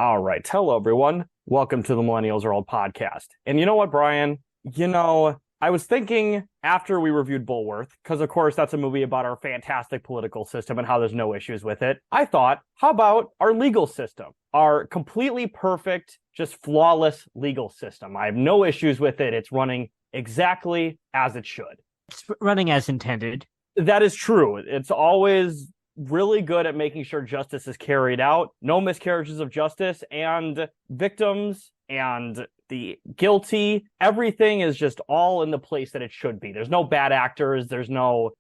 All right. Hello, everyone. Welcome to the Millennials Are Old podcast. And you know what, Brian? I was thinking after we reviewed Bulworth, because of course that's a movie about our fantastic political system and how there's no issues with it. I thought, how about our legal system? Our completely perfect, just flawless legal system. I have no issues with it. It's running exactly as it should. It's running as intended. That is true. It's always really good at making sure justice is carried out, no miscarriages of justice, and victims and the guilty, everything is just all in the place that it should be. There's no bad actors. There's no,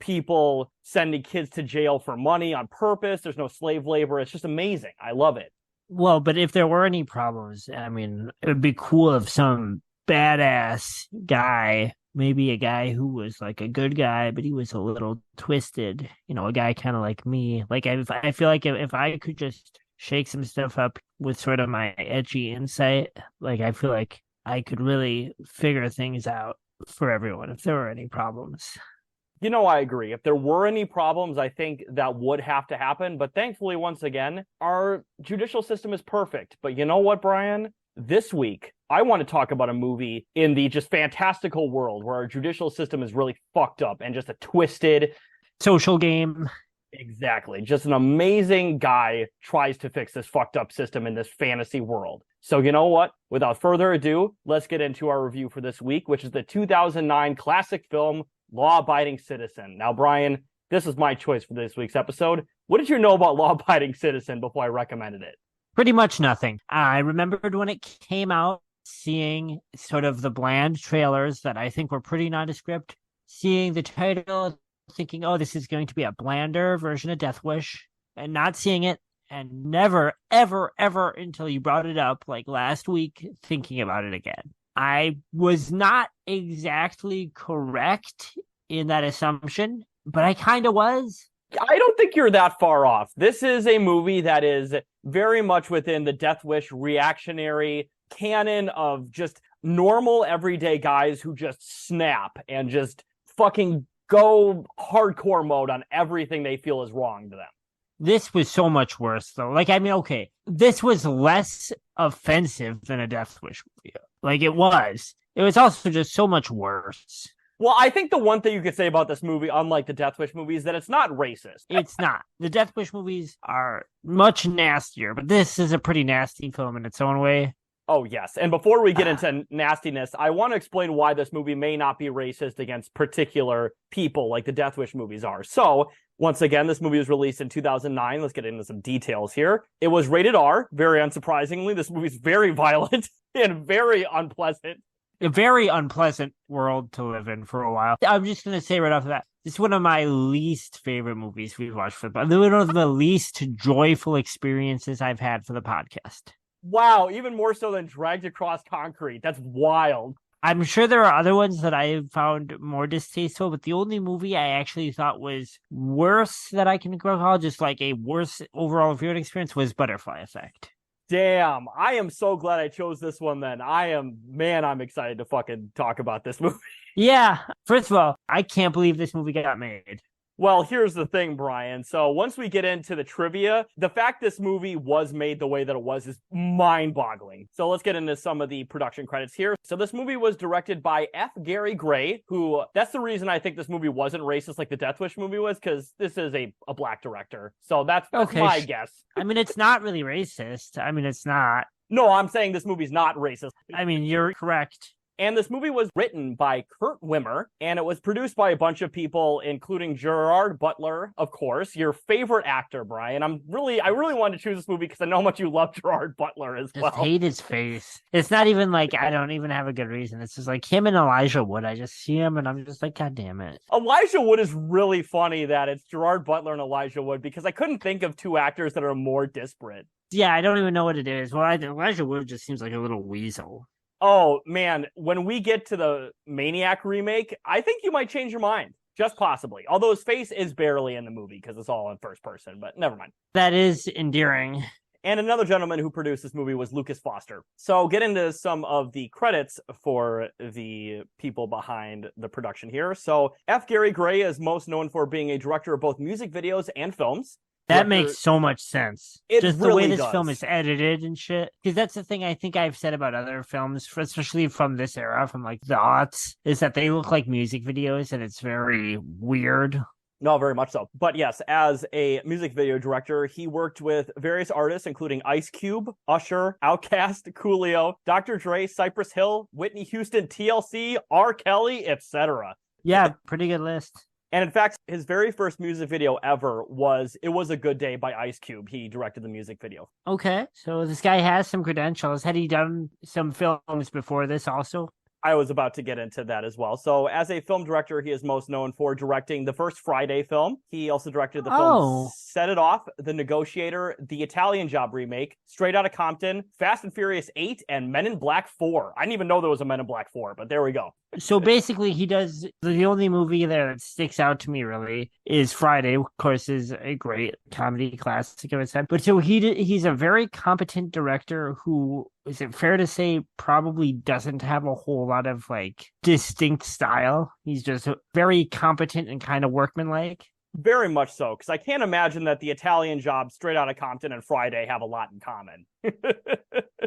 people sending kids to jail for money on purpose. There's no slave labor. It's just amazing. I love it. Well, but if there were any problems, it would be cool if some badass guy, maybe a guy who was like a good guy, but he was a little twisted, a guy kind of like me. Like, I feel like if I could just shake some stuff up with sort of my edgy insight, like, I feel like I could really figure things out for everyone if there were any problems. I agree. If there were any problems, I think that would have to happen. But thankfully, once again, our judicial system is perfect. But you know what, Brian? This week, I want to talk about a movie in the just fantastical world where our judicial system is really fucked up and just a twisted social game. Exactly. Just an amazing guy tries to fix this fucked up system in this fantasy world. So you know what? Without further ado, let's get into our review for this week, which is the 2009 classic film, Law Abiding Citizen. Now, Brian, this is my choice for this week's episode. What did you know about Law Abiding Citizen before I recommended it? Pretty much nothing. I remembered when it came out, seeing sort of the bland trailers that I think were pretty nondescript, seeing the title, thinking, oh, this is going to be a blander version of Death Wish, and not seeing it, and never, ever, ever until you brought it up, like last week, thinking about it again. I was not exactly correct in that assumption, but I kind of was. I don't think you're that far off. This is a movie that is very much within the Death Wish reactionary canon of just normal everyday guys who just snap and just fucking go hardcore mode on everything they feel is wrong to them. This was so much worse, though. Okay, this was less offensive than a Death Wish movie. Like, it was. It was also just so much worse. Well, I think the one thing you could say about this movie, unlike the Death Wish movies, is that it's not racist. It's not. The Death Wish movies are much nastier, but this is a pretty nasty film in its own way. Oh, yes. And before we get into nastiness, I want to explain why this movie may not be racist against particular people like the Death Wish movies are. So, once again, this movie was released in 2009. Let's get into some details here. It was rated R, very unsurprisingly. This movie's very violent and very unpleasant. A very unpleasant world to live in for a while. I'm just going to say right off the bat, this is one of my least favorite movies we've watched for the podcast. One of the least joyful experiences I've had for the podcast. Wow, even more so than Dragged Across Concrete. That's wild. I'm sure there are other ones that I found more distasteful, but the only movie I actually thought was worse that I can recall, just like a worse overall viewing experience, was Butterfly Effect. Damn, I am so glad I chose this one then. I'm excited to fucking talk about this movie. Yeah, first of all, I can't believe this movie got made. Well, here's the thing, Brian. So once we get into the trivia, the fact this movie was made the way that it was is mind-boggling. So let's get into some of the production credits here. So this movie was directed by F. Gary Gray, who, that's the reason I think this movie wasn't racist like the Death Wish movie was, because this is a black director. So that's okay, my guess. It's not really racist. It's not. No, I'm saying this movie's not racist. You're correct. And this movie was written by Kurt Wimmer, and it was produced by a bunch of people, including Gerard Butler, of course, your favorite actor, Brian. I really wanted to choose this movie because I know how much you love Gerard Butler as well. I hate his face. It's not even like I don't even have a good reason. It's just like him and Elijah Wood. I just see him and I'm just like, God damn it. Elijah Wood is really funny that it's Gerard Butler and Elijah Wood because I couldn't think of two actors that are more disparate. Yeah, I don't even know what it is. Well, Elijah Wood just seems like a little weasel. Oh, man, when we get to the Maniac remake, I think you might change your mind. Just possibly. Although his face is barely in the movie because it's all in first person, but never mind. That is endearing. And another gentleman who produced this movie was Lucas Foster. So get into some of the credits for the people behind the production here. So F. Gary Gray is most known for being a director of both music videos and films. That makes so much sense. It Just really the way this does. film is edited and shit. Because that's the thing I think I've said about other films, especially from this era, from like the aughts, is that they look like music videos and it's very weird. No, very much so. But yes, as a music video director, he worked with various artists, including Ice Cube, Usher, Outkast, Coolio, Dr. Dre, Cypress Hill, Whitney Houston, TLC, R. Kelly, etc. Yeah, pretty good list. And in fact, his very first music video ever was It Was a Good Day by Ice Cube. He directed the music video. Okay, so this guy has some credentials. Had he done some films before this also? I was about to get into that as well. So as a film director, he is most known for directing the first Friday film. He also directed the film Set It Off, The Negotiator, The Italian Job remake, Straight Outta Compton, Fast and Furious 8, and Men in Black 4. I didn't even know there was a Men in Black 4, but there we go. So basically, he does the only movie there that sticks out to me really is Friday. Of course, is a great comedy classic of its time. But so he's a very competent director who, is it fair to say, probably doesn't have a whole lot of like distinct style. He's just very competent and kind of workmanlike. Very much so, because I can't imagine that The Italian Job, Straight Outta Compton, and Friday have a lot in common.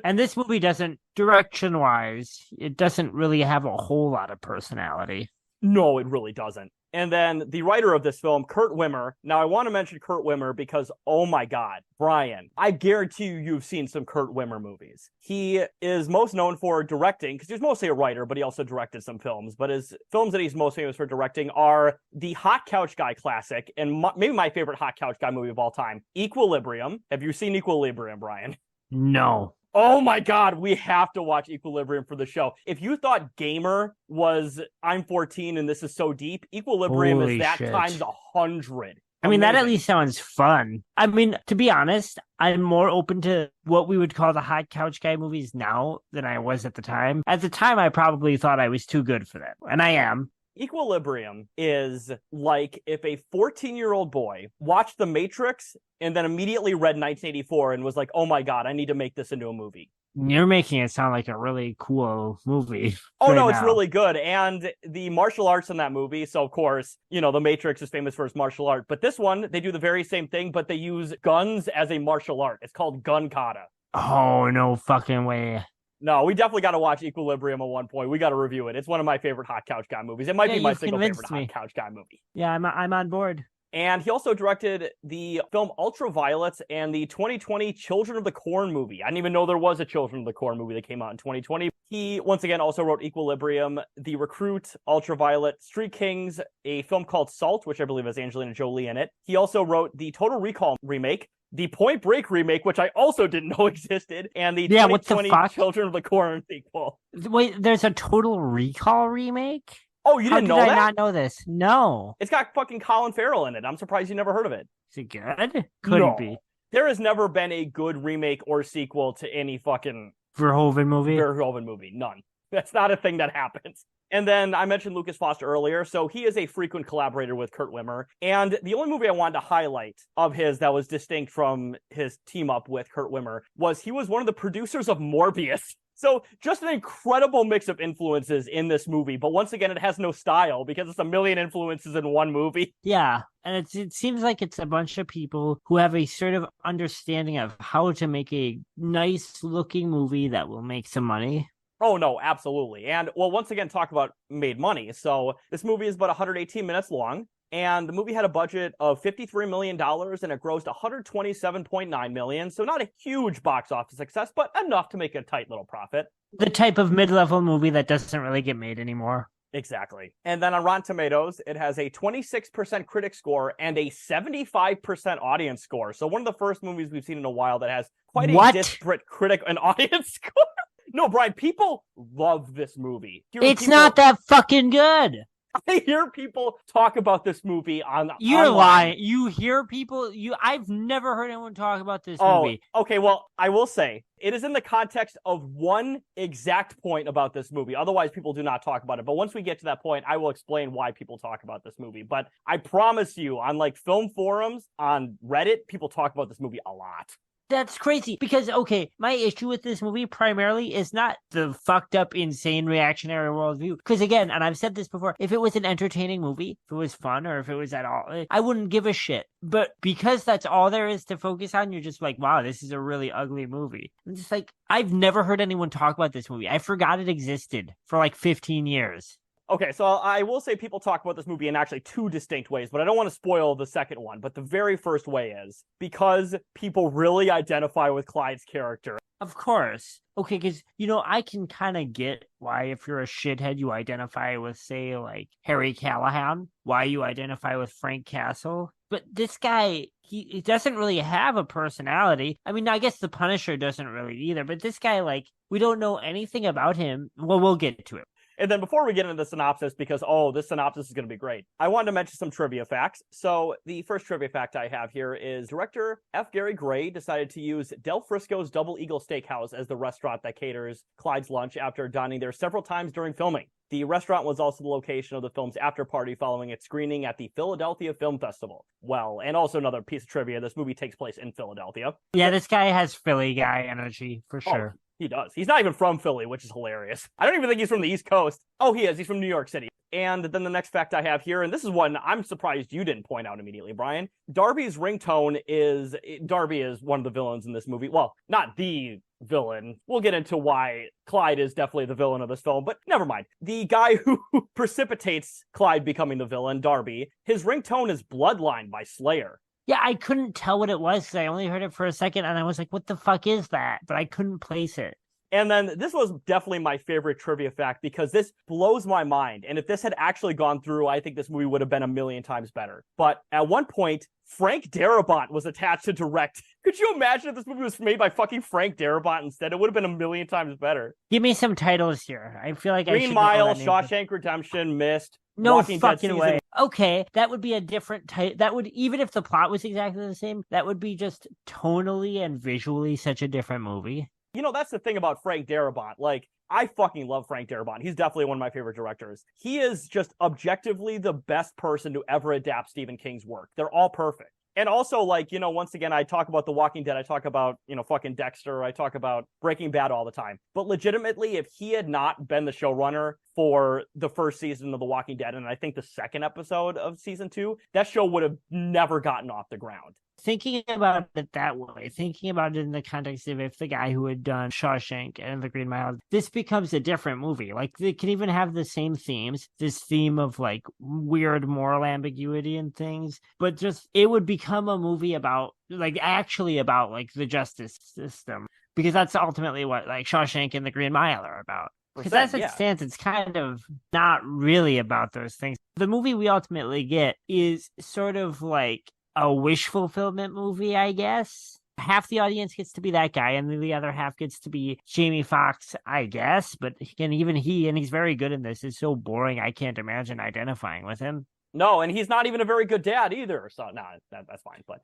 And this movie doesn't, direction-wise, it doesn't really have a whole lot of personality. No, it really doesn't. And then the writer of this film, Kurt Wimmer. Now, I want to mention Kurt Wimmer because, oh my God, Brian, I guarantee you've seen some Kurt Wimmer movies. He is most known for directing, because he's mostly a writer, but he also directed some films. But his films that he's most famous for directing are the Hot Couch Guy classic, and maybe my favorite Hot Couch Guy movie of all time, Equilibrium. Have you seen Equilibrium, Brian? No. Oh my God, we have to watch Equilibrium for the show. If you thought Gamer was I'm 14 and this is so deep, Equilibrium is that times 100. I mean, that at least sounds fun. I mean, to be honest, I'm more open to what we would call the Hot Couch Guy movies now than I was at the time. At the time, I probably thought I was too good for them, and I am. Equilibrium is like if a 14-year-old boy watched The Matrix and then immediately read 1984 and was like, oh my God, I need to make this into a movie. You're making it sound like a really cool movie. Oh, no, it's really good. And the martial arts in that movie, so of course, you know, The Matrix is famous for its martial art. But this one, they do the very same thing, but they use guns as a martial art. It's called gun kata. Oh, no fucking way. No, we definitely got to watch Equilibrium at one point. We got to review it. It's one of my favorite Hot Couch Guy movies. It might be my single favorite Hot Couch Guy movie. Yeah, I'm on board. And he also directed the film Ultraviolet and the 2020 Children of the Corn movie. I didn't even know there was a Children of the Corn movie that came out in 2020. He, once again, also wrote Equilibrium, The Recruit, Ultraviolet, Street Kings, a film called Salt, which I believe has Angelina Jolie in it. He also wrote the Total Recall remake, the Point Break remake, which I also didn't know existed, and the 2020 Children of the Corn sequel. Wait, there's a Total Recall remake? Oh, you didn't know that? How did I not know this? No. It's got fucking Colin Farrell in it. I'm surprised you never heard of it. Is it good? Couldn't be. There has never been a good remake or sequel to any fucking Verhoeven movie. None. That's not a thing that happens. And then I mentioned Lucas Foster earlier, so he is a frequent collaborator with Kurt Wimmer. And the only movie I wanted to highlight of his that was distinct from his team up with Kurt Wimmer was he was one of the producers of Morbius. So just an incredible mix of influences in this movie. But once again, it has no style because it's a million influences in one movie. Yeah. And it seems like it's a bunch of people who have a sort of understanding of how to make a nice looking movie that will make some money. Oh, no, absolutely. And, well, once again, talk about made money. So this movie is about 118 minutes long, and the movie had a budget of $53 million, and it grossed $127.9 million. So not a huge box office success, but enough to make a tight little profit. The type of mid-level movie that doesn't really get made anymore. Exactly. And then on Rotten Tomatoes, it has a 26% critic score and a 75% audience score. So one of the first movies we've seen in a while that has quite a disparate critic and audience score. No, Brian, people love this movie. It's not that fucking good. I hear people talk about this movie You're lying. You hear people. I've never heard anyone talk about this movie. Okay, well, I will say, it is in the context of one exact point about this movie. Otherwise, people do not talk about it. But once we get to that point, I will explain why people talk about this movie. But I promise you, on like film forums, on Reddit, people talk about this movie a lot. That's crazy because, okay, my issue with this movie primarily is not the fucked up, insane reactionary worldview. Because again, and I've said this before, if it was an entertaining movie, if it was fun or if it was at all, I wouldn't give a shit. But because that's all there is to focus on, you're just like, wow, this is a really ugly movie. I'm just like, I've never heard anyone talk about this movie. I forgot it existed for like 15 years. Okay, so I will say people talk about this movie in actually two distinct ways, but I don't want to spoil the second one. But the very first way is because people really identify with Clyde's character. Of course. Okay, because, I can kind of get why if you're a shithead, you identify with, say, like Harry Callahan, why you identify with Frank Castle. But this guy, he doesn't really have a personality. I mean, I guess the Punisher doesn't really either, but this guy, like, we don't know anything about him. Well, we'll get to it. And then before we get into the synopsis, because, this synopsis is going to be great, I wanted to mention some trivia facts. So the first trivia fact I have here is director F. Gary Gray decided to use Del Frisco's Double Eagle Steakhouse as the restaurant that caters Clyde's lunch after dining there several times during filming. The restaurant was also the location of the film's after party following its screening at the Philadelphia Film Festival. Well, and also another piece of trivia, this movie takes place in Philadelphia. Yeah, this guy has Philly guy energy, for sure. He does. He's not even from Philly, which is hilarious. I don't even think he's from the East Coast. Oh, he is. He's from New York City. And then the next fact I have here, and this is one I'm surprised you didn't point out immediately, Brian. Darby's ringtone is... Darby is one of the villains in this movie. Well, not the villain. We'll get into why Clyde is definitely the villain of this film, but never mind. The guy who precipitates Clyde becoming the villain, Darby, his ringtone is Bloodline by Slayer. Yeah, I couldn't tell what it was because I only heard it for a second and I was like, what the fuck is that? But I couldn't place it. And then this was definitely my favorite trivia fact because this blows my mind. And if this had actually gone through, I think this movie would have been a million times better. But at one point, Frank Darabont was attached to direct. Could you imagine if this movie was made by fucking Frank Darabont instead? It would have been a million times better. Give me some titles here. I feel like Green Mile, Shawshank Redemption, Mist. No Walking fucking way. Okay, that would be a different type. That would, even if the plot was exactly the same, that would be just tonally and visually such a different movie. That's the thing about Frank Darabont. Like, I fucking love Frank Darabont. He's definitely one of my favorite directors. He is just objectively the best person to ever adapt Stephen King's work. They're all perfect. And also, like, once again, I talk about The Walking Dead. I talk about, fucking Dexter. I talk about Breaking Bad all the time. But legitimately, if he had not been the showrunner for the first season of The Walking Dead, and I think the second episode of season 2, that show would have never gotten off the ground. Thinking about it that way, thinking about it in the context of if the guy who had done Shawshank and The Green Mile, this becomes a different movie. Like, they can even have the same themes, this theme of, like, weird moral ambiguity and things, but just, it would become a movie about, like, actually about, like, the justice system, because that's ultimately what, like, Shawshank and The Green Mile are about. Because as it stands, it's kind of not really about those things. The movie we ultimately get is sort of like a wish fulfillment movie, I guess. Half the audience gets to be that guy, and then the other half gets to be Jamie Foxx, I guess. But again, even he, and he's very good in this, is so boring, I can't imagine identifying with him. No, and he's not even a very good dad either. So, no, that's fine. But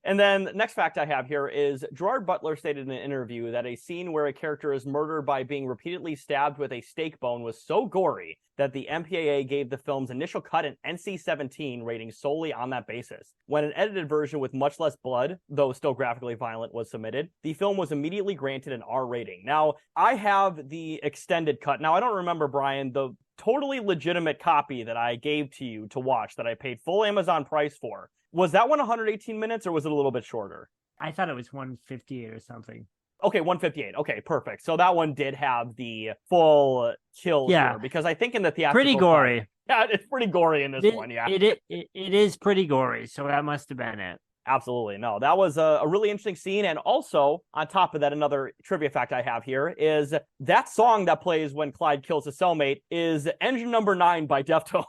And then the next fact I have here is Gerard Butler stated in an interview that a scene where a character is murdered by being repeatedly stabbed with a steak bone was so gory that the MPAA gave the film's initial cut an NC-17 rating solely on that basis. When an edited version with much less blood, though still graphically violent, was submitted, the film was immediately granted an R rating. Now, I have the extended cut. Now, I don't remember, Brian, the totally legitimate copy that I gave to you to watch that I paid full Amazon price for. Was that one 118 minutes or was it a little bit shorter? I thought it was 158 or something. Okay, 158. Okay, perfect. So that one did have the full kills here, because I think in the theatrical... Pretty gory. Yeah, it's pretty gory in this one, yeah. It is pretty gory, so that must have been it. Absolutely. No, that was a really interesting scene. And also, on top of that, another trivia fact I have here is that song that plays when Clyde kills his cellmate is Engine Number 9 by Deftones.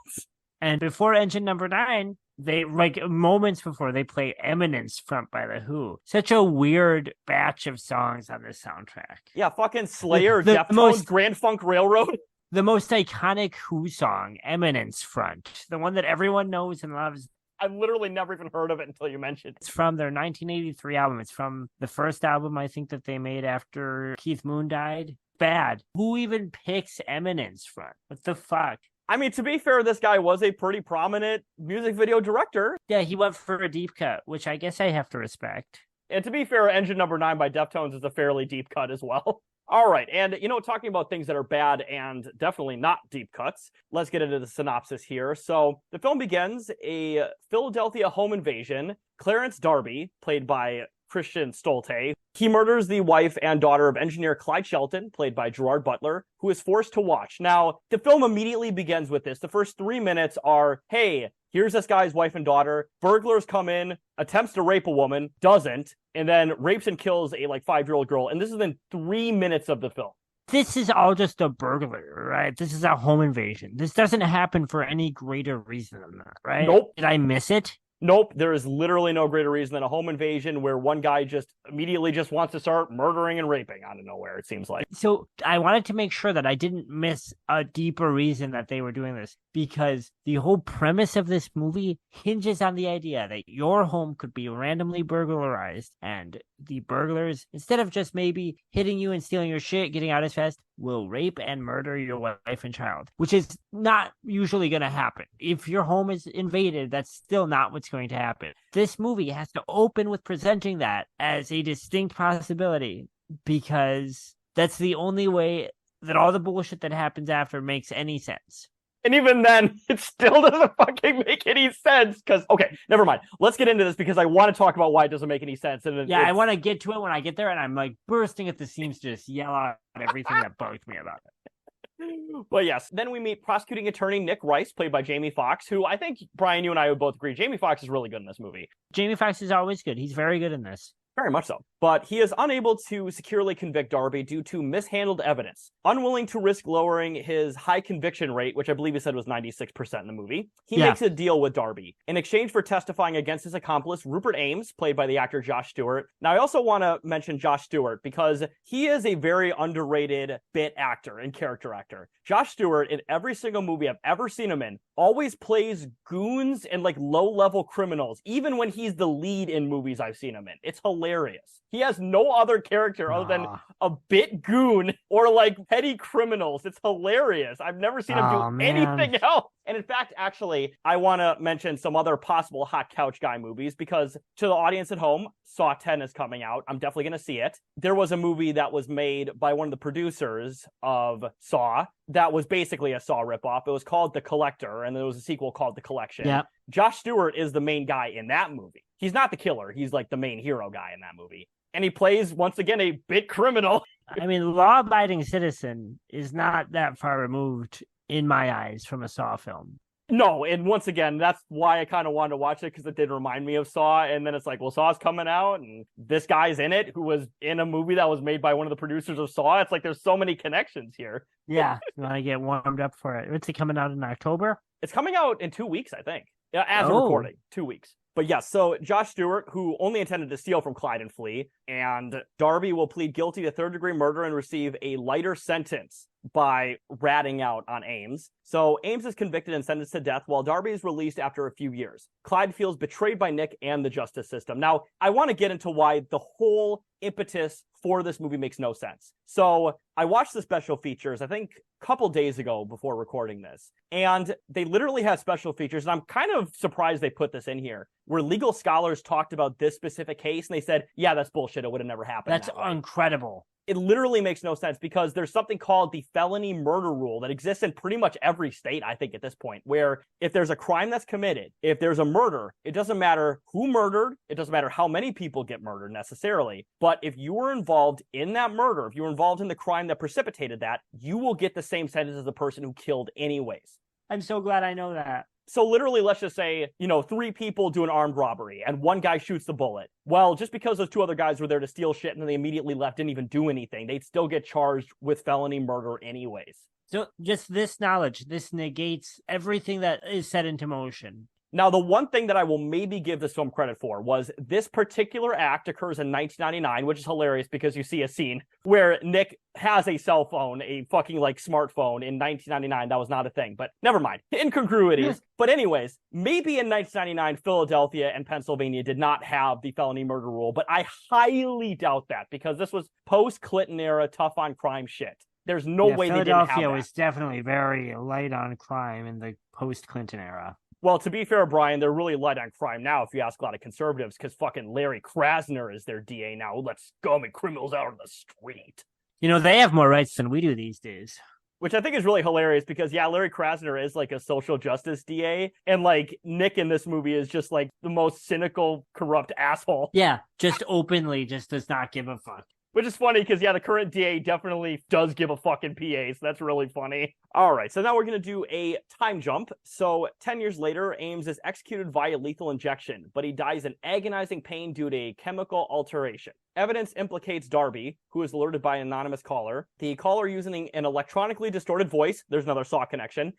And before Engine Number 9... they, like, moments before, they play Eminence Front by The Who. Such a weird batch of songs on this soundtrack. Yeah, fucking Slayer, Deftones, Grand Funk Railroad. The most iconic Who song, Eminence Front. The one that everyone knows and loves. I've literally never even heard of it until you mentioned it. It's from their 1983 album. It's from the first album, I think, that they made after Keith Moon died. Bad. Who even picks Eminence Front? What the fuck? I mean, to be fair, this guy was a pretty prominent music video director. Yeah, he went for a deep cut, which I guess I have to respect. And to be fair, Engine Number 9 by Deftones is a fairly deep cut as well. All right, and talking about things that are bad and definitely not deep cuts, let's get into the synopsis here. So the film begins a Philadelphia home invasion. Clarence Darby, played by Christian Stolte, he murders the wife and daughter of engineer Clyde Shelton, played by Gerard Butler, who is forced to watch. Now, the film immediately begins with this. The first 3 minutes are, hey, here's this guy's wife and daughter. Burglars come in, attempts to rape a woman, doesn't, and then rapes and kills a 5-year-old girl. And this is in 3 minutes of the film. This is all just a burglary, right? This is a home invasion. This doesn't happen for any greater reason than that, right? Nope. Did I miss it? Nope, there is literally no greater reason than a home invasion where one guy just immediately just wants to start murdering and raping out of nowhere, it seems like. So I wanted to make sure that I didn't miss a deeper reason that they were doing this, because the whole premise of this movie hinges on the idea that your home could be randomly burglarized, and the burglars, instead of just maybe hitting you and stealing your shit, getting out as fast, will rape and murder your wife and child, which is not usually going to happen. If your home is invaded, that's still not what's going to happen. This movie has to open with presenting that as a distinct possibility, because that's the only way that all the bullshit that happens after makes any sense. And even then, it still doesn't fucking make any sense. Because, okay, never mind. Let's get into this because I want to talk about why it doesn't make any sense. And I want to get to it when I get there, and I'm bursting at the seams to just yell out everything that bugged me about it. But yes, then we meet prosecuting attorney Nick Rice, played by Jamie Foxx, who I think, Brian, you and I would both agree, Jamie Foxx is really good in this movie. Jamie Foxx is always good. He's very good in this. Very much so. But he is unable to securely convict Darby due to mishandled evidence. Unwilling to risk lowering his high conviction rate, which I believe he said was 96% in the movie, he makes a deal with Darby in exchange for testifying against his accomplice, Rupert Ames, played by the actor Josh Stewart. Now, I also want to mention Josh Stewart because he is a very underrated bit actor and character actor. Josh Stewart, in every single movie I've ever seen him in, always plays goons and low-level criminals, even when he's the lead in movies I've seen him in. It's hilarious. He has no other character other than a bit goon or petty criminals. It's hilarious. I've never seen him do anything else. And in fact, actually, I want to mention some other possible hot couch guy movies because to the audience at home, Saw 10 is coming out. I'm definitely going to see it. There was a movie that was made by one of the producers of Saw that was basically a Saw ripoff. It was called The Collector, and there was a sequel called The Collection. Yep. Josh Stewart is the main guy in that movie. He's not the killer. He's the main hero guy in that movie. And he plays, once again, a bit criminal. I mean, Law-Abiding Citizen is not that far removed, in my eyes, from a Saw film. No, and once again, that's why I kind of wanted to watch it, because it did remind me of Saw, and then it's Saw's coming out, and this guy's in it, who was in a movie that was made by one of the producers of Saw. It's there's so many connections here. Yeah, you want to get warmed up for it. When's it coming out in October? It's coming out in 2 weeks, I think. As of recording, 2 weeks. But yes, so Josh Stewart, who only intended to steal from Clyde and flee, and Darby will plead guilty to third-degree murder and receive a lighter sentence by ratting out on Ames. So Ames is convicted and sentenced to death, while Darby is released after a few years. Clyde feels betrayed by Nick and the justice system. Now, I want to get into why the whole impetus for this movie makes no sense. So I watched the special features, I think, a couple days ago before recording this, and they literally have special features, and I'm kind of surprised they put this in here, where legal scholars talked about this specific case, and they said, yeah, that's bullshit. It would have never happened. That's incredible. It literally makes no sense because there's something called the felony murder rule that exists in pretty much every state, I think, at this point, where if there's a crime that's committed, if there's a murder, it doesn't matter who murdered, it doesn't matter how many people get murdered necessarily, but if you were involved in that murder, if you were involved in the crime that precipitated that, you will get the same sentence as the person who killed anyways. I'm so glad I know that. So literally, let's just say, 3 people do an armed robbery and one guy shoots the bullet. Well, just because those 2 other guys were there to steal shit and then they immediately left, didn't even do anything, they'd still get charged with felony murder anyways. So just this knowledge, this negates everything that is set into motion. Now, the one thing that I will maybe give this film credit for was this particular act occurs in 1999, which is hilarious because you see a scene where Nick has a cell phone, a fucking smartphone in 1999. That was not a thing, but never mind. Incongruities. But anyways, maybe in 1999, Philadelphia and Pennsylvania did not have the felony murder rule, but I highly doubt that because this was post-Clinton era tough on crime shit. There's no way they didn't have Philadelphia that. was definitely very light on crime in the post-Clinton era. Well, to be fair, Brian, they're really light on crime now if you ask a lot of conservatives, because fucking Larry Krasner is their DA now who lets scum and criminals out on the street. They have more rights than we do these days. Which I think is really hilarious because, yeah, Larry Krasner is like a social justice DA. And like Nick in this movie is just like the most cynical, corrupt asshole. Yeah, just openly just does not give a fuck. Which is funny because, yeah, the current DA definitely does give a fucking PA, so that's really funny. All right, so now we're going to do a time jump. So 10 years later, Ames is executed via lethal injection, but he dies in agonizing pain due to a chemical alteration. Evidence implicates Darby, who is alerted by an anonymous caller. The caller using an electronically distorted voice, there's another Saw connection.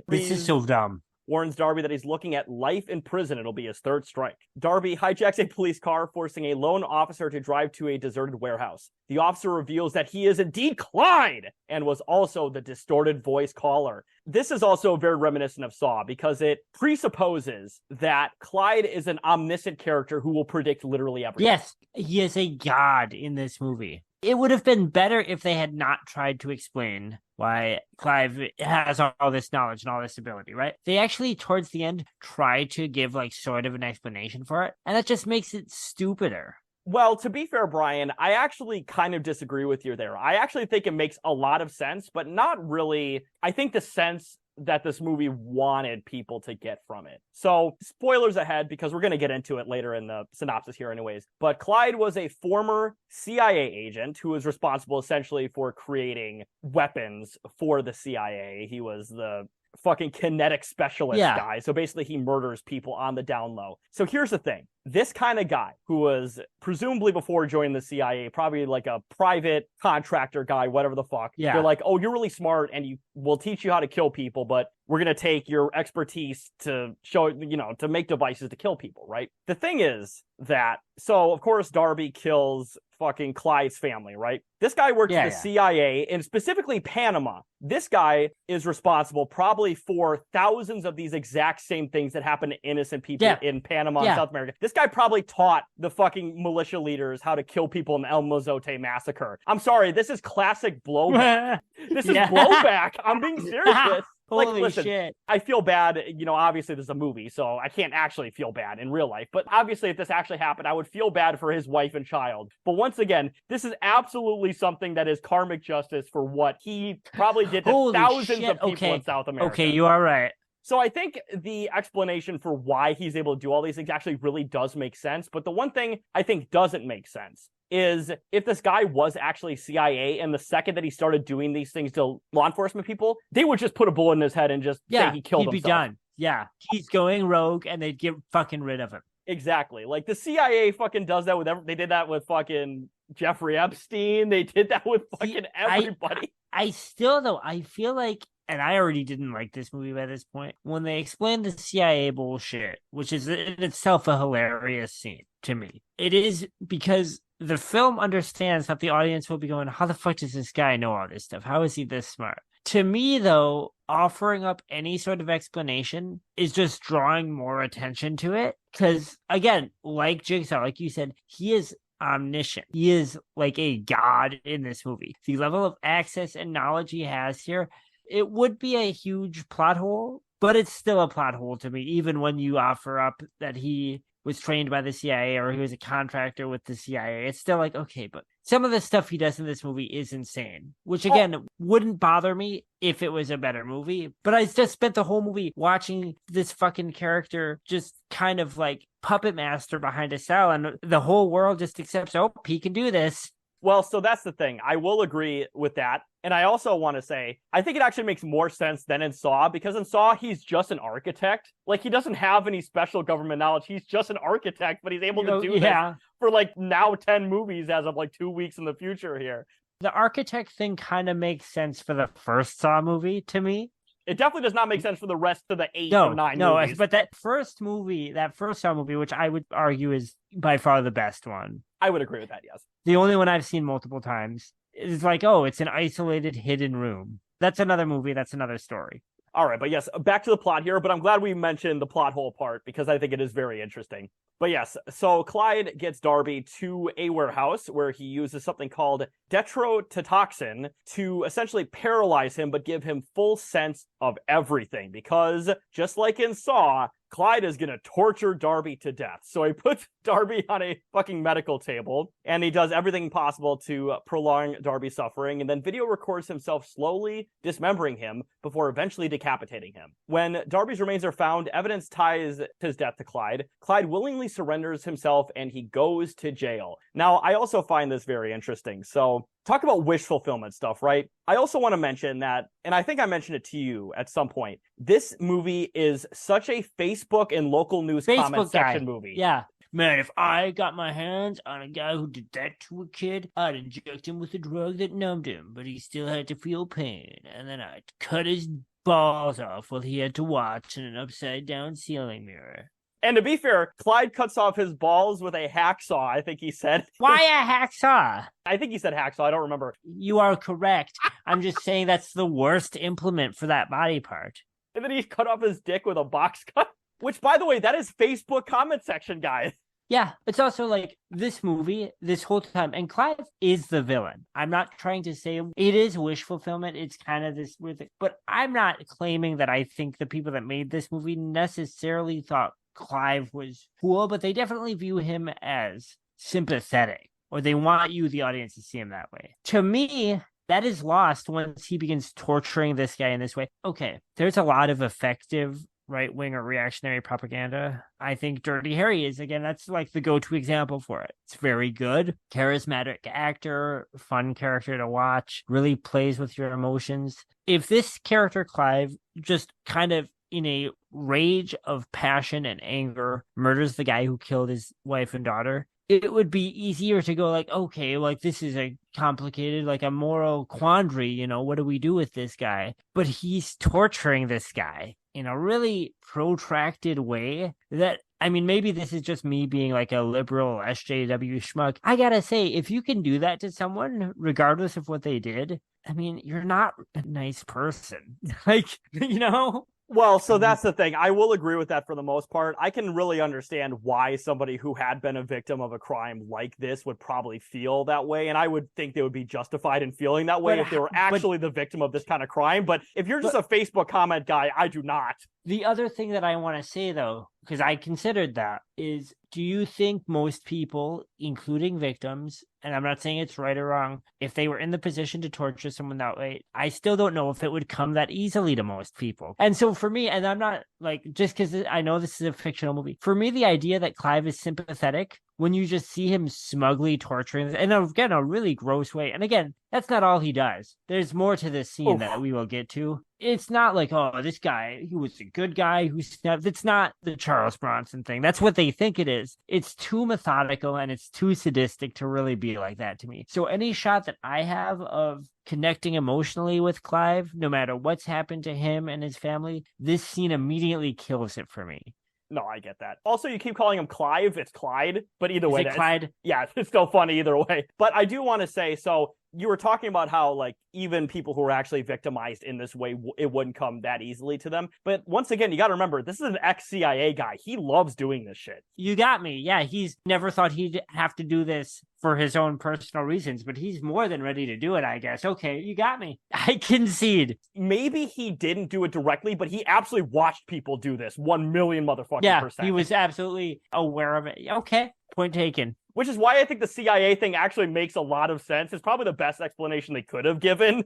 This is so dumb. Warns Darby that he's looking at life in prison. It'll be his third strike. Darby hijacks a police car, forcing a lone officer to drive to a deserted warehouse. The officer reveals that he is indeed Clyde and was also the distorted voice caller. This is also very reminiscent of Saw because it presupposes that Clyde is an omniscient character who will predict literally everything. Yes, he is a god in this movie. It would have been better if they had not tried to explain why Clive has all this knowledge and all this ability, right? They actually, towards the end, try to give like sort of an explanation for it, and that just makes it stupider. Well, to be fair, Brian, I actually kind of disagree with you there. I actually think it makes a lot of sense, but not really. I think the sense that this movie wanted people to get from it. So, spoilers ahead, because we're going to get into it later in the synopsis here anyways. But Clyde was a former CIA agent who was responsible essentially for creating weapons for the CIA. He was the fucking kinetic specialist guy. So basically he murders people on the down low. So here's the thing. This kind of guy who was presumably before joining the CIA, probably like a private contractor guy, whatever the fuck. Yeah. They're like, oh, you're really smart and we'll teach you how to kill people, but we're going to take your expertise to show, to make devices to kill people, right? The thing is that, so of course Darby kills fucking Clyde's family, right? This guy works for the CIA and specifically Panama. This guy is responsible probably for thousands of these exact same things that happen to innocent people in Panama and South America. This guy probably taught the fucking militia leaders how to kill people in the El Mozote massacre. I'm sorry, this is classic blowback. This is blowback. I'm being serious. Holy listen, shit. I feel bad, obviously this is a movie, so I can't actually feel bad in real life. But obviously if this actually happened, I would feel bad for his wife and child. But once again, this is absolutely something that is karmic justice for what he probably did to thousands of people in South America. Okay, you are right. So I think the explanation for why he's able to do all these things actually really does make sense. But the one thing I think doesn't make sense is if this guy was actually CIA and the second that he started doing these things to law enforcement people, they would just put a bullet in his head and just say he killed himself. He'd be done. Yeah, he's going rogue and they'd get fucking rid of him. Exactly. Like the CIA fucking does that with they did that with fucking Jeffrey Epstein. They did that with fucking everybody. I still, though, I feel like, and I already didn't like this movie by this point, when they explained the CIA bullshit, which is in itself a hilarious scene to me. It is because the film understands that the audience will be going, how the fuck does this guy know all this stuff? How is he this smart? To me, though, offering up any sort of explanation is just drawing more attention to it. Because, again, like Jigsaw, like you said, he is omniscient. He is like a god in this movie. The level of access and knowledge he has here, it would be a huge plot hole, but it's still a plot hole to me, even when you offer up that he was trained by the CIA or he was a contractor with the CIA. It's still like, okay, but some of the stuff he does in this movie is insane, which again wouldn't bother me if it was a better movie. But I just spent the whole movie watching this fucking character just kind of like puppet master behind a cell, and the whole world just accepts, oh, he can do this. Well, so that's the thing. I will agree with that. And I also want to say, I think it actually makes more sense than in Saw, because in Saw, he's just an architect. Like, he doesn't have any special government knowledge. He's just an architect, but he's able to do this for, like, now 10 movies as of, like, 2 weeks in the future here. The architect thing kind of makes sense for the first Saw movie to me. It definitely does not make sense for the rest of the 8 or 9 movies. But that first Saw movie, which I would argue is by far the best one. I would agree with that, yes. The only one I've seen multiple times. Is like, oh, it's an isolated hidden room. That's another movie. That's another story. All right, but yes, back to the plot here. But I'm glad we mentioned the plot hole part because I think it is very interesting. But yes, so Clyde gets Darby to a warehouse where he uses something called detrotoxin to essentially paralyze him, but give him full sense of everything. Because just like in Saw, Clyde is going to torture Darby to death. So he puts Darby on a fucking medical table, and he does everything possible to prolong Darby's suffering, and then video records himself slowly dismembering him before eventually decapitating him. When Darby's remains are found, evidence ties his death to Clyde. Clyde willingly surrenders himself, and he goes to jail. Now, I also find this very interesting. So, talk about wish fulfillment stuff, right? I also want to mention that, and I think I mentioned it to you at some point, this movie is such a Facebook and local news comment section movie. Yeah. Man, if I got my hands on a guy who did that to a kid, I'd inject him with a drug that numbed him, but he still had to feel pain, and then I'd cut his balls off while he had to watch in an upside-down ceiling mirror. And to be fair, Clyde cuts off his balls with a hacksaw, I think he said. Why a hacksaw? I think he said hacksaw, I don't remember. You are correct. I'm just saying that's the worst implement for that body part. And then he cut off his dick with a box cut. Which, by the way, that is Facebook comment section, guys. Yeah, it's also like this movie, this whole time, and Clive is the villain. I'm not trying to say it is wish fulfillment. It's kind of this weird thing. But I'm not claiming that I think the people that made this movie necessarily thought Clive was cool, but they definitely view him as sympathetic, or they want you, the audience, to see him that way. To me, that is lost once he begins torturing this guy in this way. Okay, there's a lot of effective right-wing or reactionary propaganda. I think Dirty Harry is, again, that's like the go-to example for it. It's very good, charismatic actor, fun character to watch, really plays with your emotions. If this character, Clive, just kind of in a rage of passion and anger, murders the guy who killed his wife and daughter, it would be easier to go like, okay, like this is a complicated, like a moral quandary, you know, what do we do with this guy? But he's torturing this guy in a really protracted way that, I mean, maybe this is just me being like a liberal SJW schmuck. I gotta say, if you can do that to someone, regardless of what they did, I mean, you're not a nice person. Like, you know? Well, so that's the thing. I will agree with that for the most part. I can really understand why somebody who had been a victim of a crime like this would probably feel that way. And I would think they would be justified in feeling that way if they were actually the victim of this kind of crime. But if you're just a Facebook comment guy, I do not. The other thing that I want to say, though, because I considered that, is do you think most people, including victims, and I'm not saying it's right or wrong, if they were in the position to torture someone that way, I still don't know if it would come that easily to most people. And so for me, and I'm not like, just because I know this is a fictional movie, for me, the idea that Clive is sympathetic when you just see him smugly torturing, and again, a really gross way. And again, that's not all he does. There's more to this scene that we will get to. It's not like, oh, this guy, he was a good guy who snapped. It's not the Charles Bronson thing. That's what they think it is. It's too methodical and it's too sadistic to really be like that to me. So any shot that I have of connecting emotionally with Clive, no matter what's happened to him and his family, this scene immediately kills it for me. No, I get that. Also, you keep calling him Clive. It's Clyde, but either way, Clyde? Yeah, it's still funny either way. But I do want to say, so you were talking about how, like, even people who are actually victimized in this way, it wouldn't come that easily to them. But once again, you got to remember, this is an ex-CIA guy. He loves doing this shit. You got me. Yeah, he's never thought he'd have to do this for his own personal reasons, but he's more than ready to do it, I guess. Okay, you got me. I concede. Maybe he didn't do it directly, but he absolutely watched people do this 1 million motherfucking %. He was absolutely aware of it. Okay, point taken. Which is why I think the CIA thing actually makes a lot of sense. It's probably the best explanation they could have given.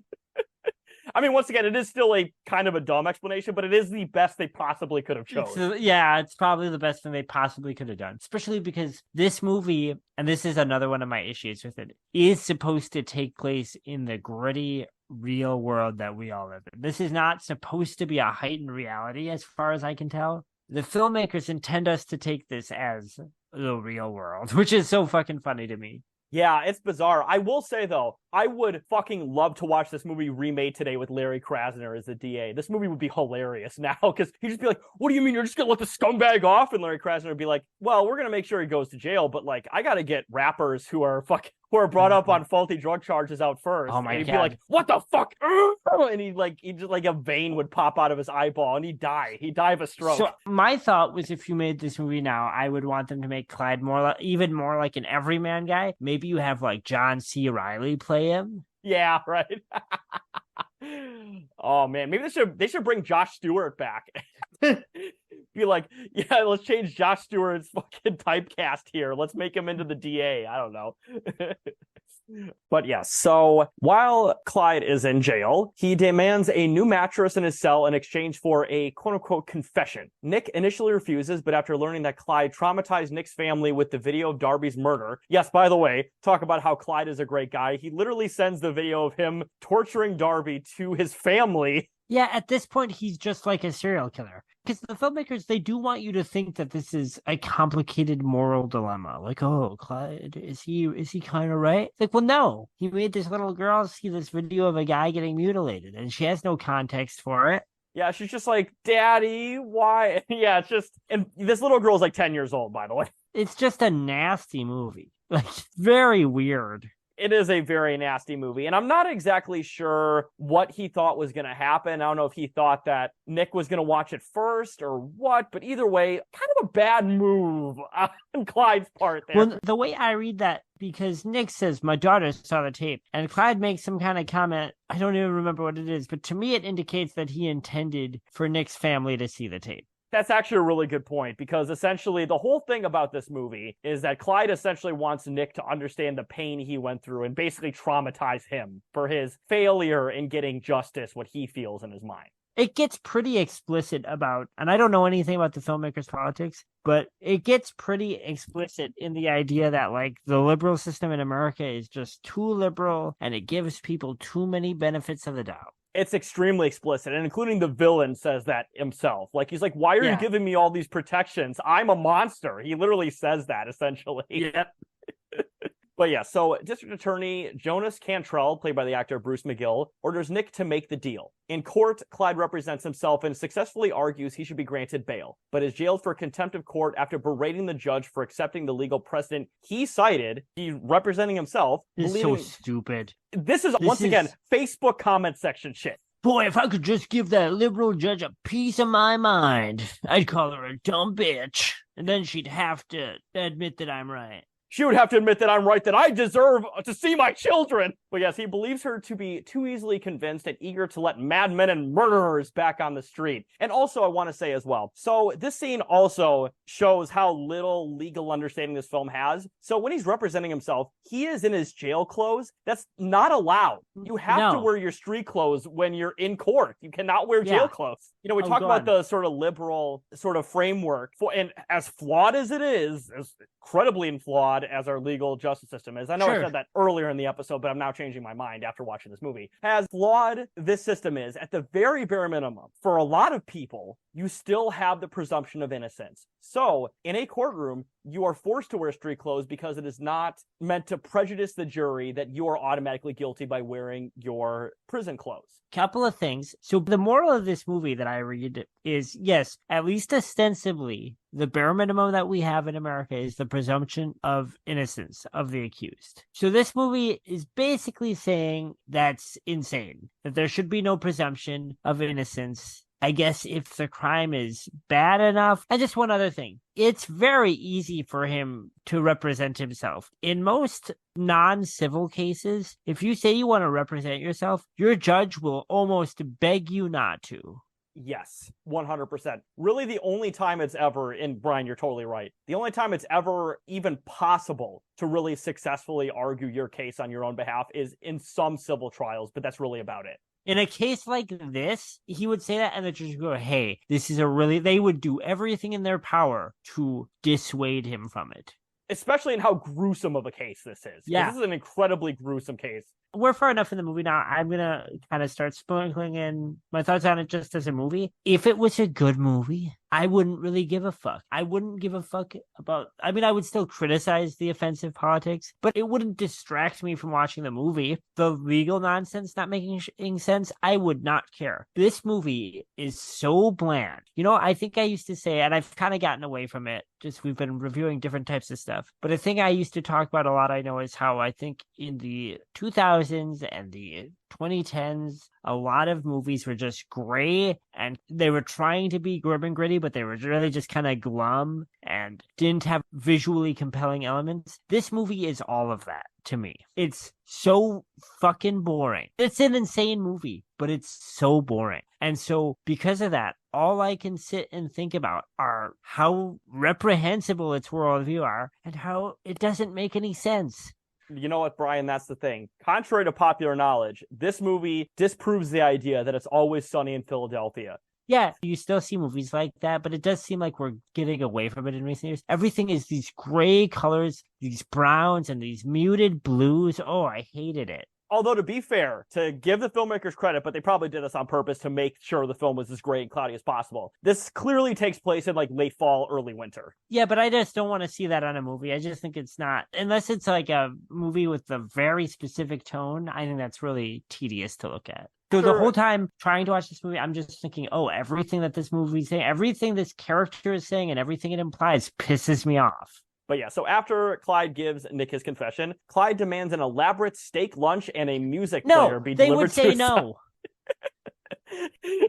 I mean, once again, it is still a kind of a dumb explanation, but it is the best they possibly could have chosen. It's probably the best thing they possibly could have done. Especially because this movie, and this is another one of my issues with it, is supposed to take place in the gritty, real world that we all live in. This is not supposed to be a heightened reality, as far as I can tell. The filmmakers intend us to take this as the real world, which is so fucking funny to me. Yeah, it's bizarre. I will say, though, I would fucking love to watch this movie remade today with Larry Krasner as the DA. This movie would be hilarious now because he'd just be like, what do you mean you're just going to let the scumbag off? And Larry Krasner would be like, well, we're going to make sure he goes to jail, but like, I got to get rappers who are brought up on faulty drug charges out first. Oh my and he'd God. be like, what the fuck? And he just like a vein would pop out of his eyeball and he'd die. He'd die of a stroke. So my thought was, if you made this movie now, I would want them to make Clyde even more like an everyman guy. Maybe you have like John C. Reilly play him. Yeah, right. Oh man, maybe they should bring Josh Stewart back. Be like, yeah, let's change Josh Stewart's fucking typecast here. Let's make him into the DA. I don't know. But yeah, so while Clyde is in jail, he demands a new mattress in his cell in exchange for a quote-unquote confession. Nick initially refuses, but after learning that Clyde traumatized Nick's family with the video of Darby's murder, yes, by the way, talk about how Clyde is a great guy, he literally sends the video of him torturing Darby to his family. Yeah, at this point, he's just like a serial killer. Because the filmmakers, they do want you to think that this is a complicated moral dilemma. Like, oh, Clyde, is he kind of right? Like, well, no. He made this little girl see this video of a guy getting mutilated, and she has no context for it. Yeah, she's just like, Daddy, why? Yeah, it's just, and this little girl's like 10 years old, by the way. It's just a nasty movie. Like, very weird. It is a very nasty movie, and I'm not exactly sure what he thought was going to happen. I don't know if he thought that Nick was going to watch it first or what, but either way, kind of a bad move on Clyde's part there. Well, the way I read that, because Nick says, my daughter saw the tape, and Clyde makes some kind of comment, I don't even remember what it is, but to me it indicates that he intended for Nick's family to see the tape. That's actually a really good point, because essentially the whole thing about this movie is that Clyde essentially wants Nick to understand the pain he went through and basically traumatize him for his failure in getting justice, what he feels in his mind. It gets pretty explicit about, and I don't know anything about the filmmaker's politics, but it gets pretty explicit in the idea that like the liberal system in America is just too liberal and it gives people too many benefits of the doubt. It's extremely explicit, and including the villain says that himself. Like, he's like, why are you giving me all these protections? I'm a monster. He literally says that, essentially. Yep. But yeah, so District Attorney Jonas Cantrell, played by the actor Bruce McGill, orders Nick to make the deal. In court, Clyde represents himself and successfully argues he should be granted bail, but is jailed for contempt of court after berating the judge for accepting the legal precedent he cited. He's representing himself. This is so stupid. This is, once again, Facebook comment section shit. Boy, if I could just give that liberal judge a piece of my mind, I'd call her a dumb bitch, and then she'd have to admit that I'm right. She would have to admit that I'm right, that I deserve to see my children. But yes, he believes her to be too easily convinced and eager to let madmen and murderers back on the street. And also, I want to say as well, so this scene also shows how little legal understanding this film has. So when he's representing himself, he is in his jail clothes. That's not allowed. You have to wear your street clothes when you're in court. You cannot wear jail clothes. You know, we talk about the sort of liberal sort of framework, and as flawed as it is, as incredibly flawed as our legal justice system is. I know I said that earlier in the episode, but I'm now changing my mind after watching this movie. As flawed this system is, at the very bare minimum, for a lot of people, you still have the presumption of innocence. So, in a courtroom, you are forced to wear street clothes because it is not meant to prejudice the jury that you are automatically guilty by wearing your prison clothes. Couple of things. So the moral of this movie that I read is, yes, at least ostensibly, the bare minimum that we have in America is the presumption of innocence of the accused. So this movie is basically saying that's insane, that there should be no presumption of innocence. I guess if the crime is bad enough. And just one other thing. It's very easy for him to represent himself. In most non-civil cases, if you say you want to represent yourself, your judge will almost beg you not to. Yes, 100%. Really, the only time it's ever, and Brian, you're totally right, the only time it's ever even possible to really successfully argue your case on your own behalf is in some civil trials, but that's really about it. In a case like this, he would say that and the judge would go, hey, this is they would do everything in their power to dissuade him from it. Especially in how gruesome of a case this is. Yeah. This is an incredibly gruesome case. We're far enough in the movie now. I'm going to kind of start sprinkling in my thoughts on it just as a movie. If it was a good movie, I wouldn't really give a fuck. I wouldn't give a fuck about, I mean, I would still criticize the offensive politics, but it wouldn't distract me from watching the movie. The legal nonsense not making sense, I would not care. This movie is so bland. You know, I think I used to say, and I've kind of gotten away from it, just we've been reviewing different types of stuff, but a thing I used to talk about a lot, I know, is how I think in the 2000s and the 2010s, a lot of movies were just gray and they were trying to be grim and gritty, but they were really just kind of glum and didn't have visually compelling elements. This movie is all of that to me. It's so fucking boring. It's an insane movie, but it's so boring. And so because of that, all I can sit and think about are how reprehensible its worldview are and how it doesn't make any sense. You know what, Brian? That's the thing. Contrary to popular knowledge, this movie disproves the idea that it's always sunny in Philadelphia. Yeah, you still see movies like that, but it does seem like we're getting away from it in recent years. Everything is these gray colors, these browns, and these muted blues. Oh, I hated it. Although, to be fair, to give the filmmakers credit, but they probably did this on purpose to make sure the film was as gray and cloudy as possible. This clearly takes place in like late fall, early winter. Yeah, but I just don't want to see that on a movie. I just think it's not, unless it's like a movie with a very specific tone, I think that's really tedious to look at. So the whole time trying to watch this movie, I'm just thinking, oh, everything that this movie is saying, everything this character is saying, and everything it implies pisses me off. But yeah, so after Clyde gives Nick his confession, Clyde demands an elaborate steak lunch and a music player be delivered to his no.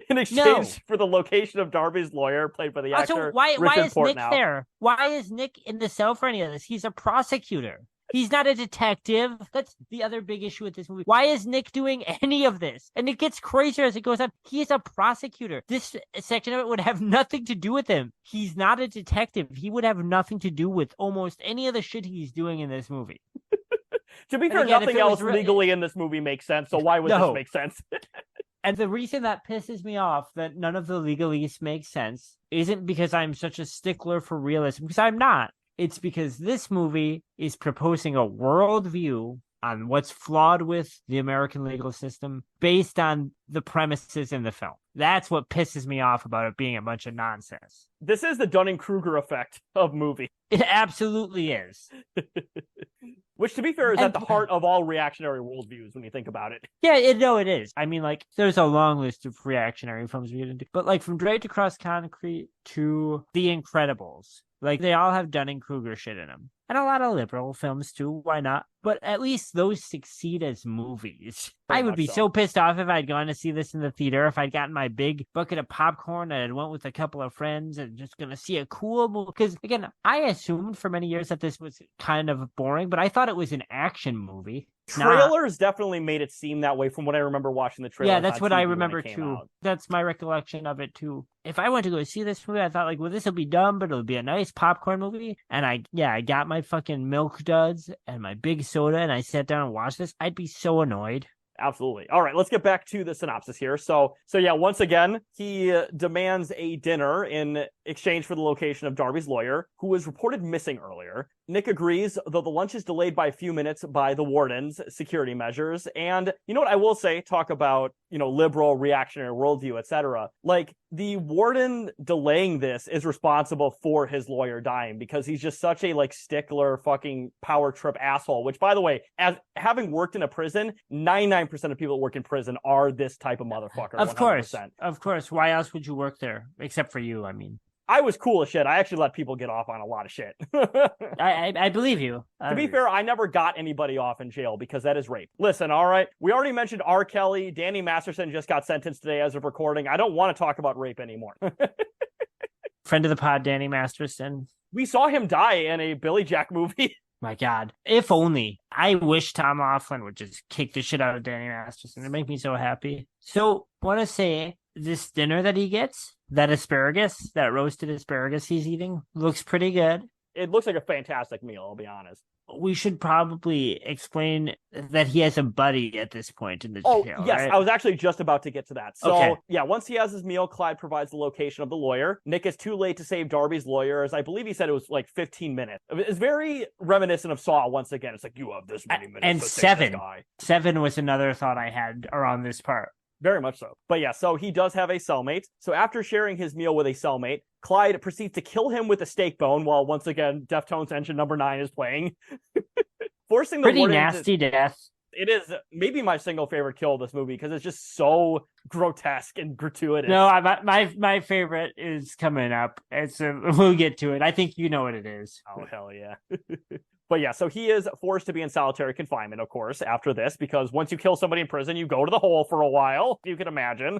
in exchange for the location of Darby's lawyer, played by the actor why is Portnow. Nick there? Why is Nick in the cell for any of this? He's a prosecutor. He's not a detective. That's the other big issue with this movie. Why is Nick doing any of this? And it gets crazier as it goes on. He is a prosecutor. This section of it would have nothing to do with him. He's not a detective. He would have nothing to do with almost any of the shit he's doing in this movie. To be fair, nothing else legally in this movie makes sense, so why would this make sense? And the reason that pisses me off, that none of the legalese makes sense, isn't because I'm such a stickler for realism, because I'm not. It's because this movie is proposing a worldview on what's flawed with the American legal system based on the premises in the film. That's what pisses me off about it being a bunch of nonsense. This is the Dunning-Kruger effect of movie. It absolutely is. Which, to be fair, is at the heart of all reactionary worldviews when you think about it. Yeah, it is. I mean, like, there's a long list of reactionary films we get into. But, like, from Draped Across Concrete to The Incredibles, like, they all have Dunning-Kruger shit in them. And a lot of liberal films, too. Why not? But at least those succeed as movies. I would be so pissed off if I'd gone to see this in the theater, if I'd gotten my big bucket of popcorn and I went with a couple of friends and just going to see a cool movie. Because, again, I assumed for many years that this was kind of boring, but I thought it was an action movie. Trailers definitely made it seem that way from what I remember watching the trailer. Yeah, that's what I remember too. That's my recollection of it too. If I went to go see this movie, I thought like, well, this will be dumb, but it'll be a nice popcorn movie. And I got my fucking milk duds and my big soda and I sat down and watched this. I'd be so annoyed. Absolutely. All right, let's get back to the synopsis here. So yeah, once again, he demands a dinner in exchange for the location of Darby's lawyer, who was reported missing earlier. Nick agrees, though the lunch is delayed by a few minutes by the warden's security measures. And you know what I will say, talk about, liberal, reactionary worldview, etc. Like, the warden delaying this is responsible for his lawyer dying because he's just such a, stickler fucking power trip asshole, which, by the way, as having worked in a prison, 99% of people that work in prison are this type of motherfucker. Of 100%. Of course. Why else would you work there? Except for you, I mean. I was cool as shit. I actually let people get off on a lot of shit. I believe you. To be fair, I never got anybody off in jail because that is rape. Listen, all right. We already mentioned R. Kelly. Danny Masterson just got sentenced today as of recording. I don't want to talk about rape anymore. Friend of the pod, Danny Masterson. We saw him die in a Billy Jack movie. My God. If only. I wish Tom Laughlin would just kick the shit out of Danny Masterson. It'd make me so happy. So, want to say, this dinner that he gets, that asparagus, that roasted asparagus he's eating, looks pretty good. It looks like a fantastic meal, I'll be honest. We should probably explain that he has a buddy at this point in the tale. Oh, yes. Right? I was actually just about to get to that. So, yeah, once he has his meal, Clyde provides the location of the lawyer. Nick is too late to save Darby's lawyer, as I believe he said it was 15 minutes. It's very reminiscent of Saw once again. It's like, you have this many minutes and to save this guy. 7 was another thought I had around this part. Very much so. But yeah, so he does have a cellmate. So after sharing his meal with a cellmate, Clyde proceeds to kill him with a steak bone while once again Deftones Engine number 9 is playing. Forcing the Pretty warden nasty death. It is maybe my single favorite kill of this movie because it's just so grotesque and gratuitous. No, my favorite is coming up. We'll get to it. I think you know what it is. Oh, hell yeah. But yeah, so he is forced to be in solitary confinement, of course, after this, because once you kill somebody in prison, you go to the hole for a while, you can imagine.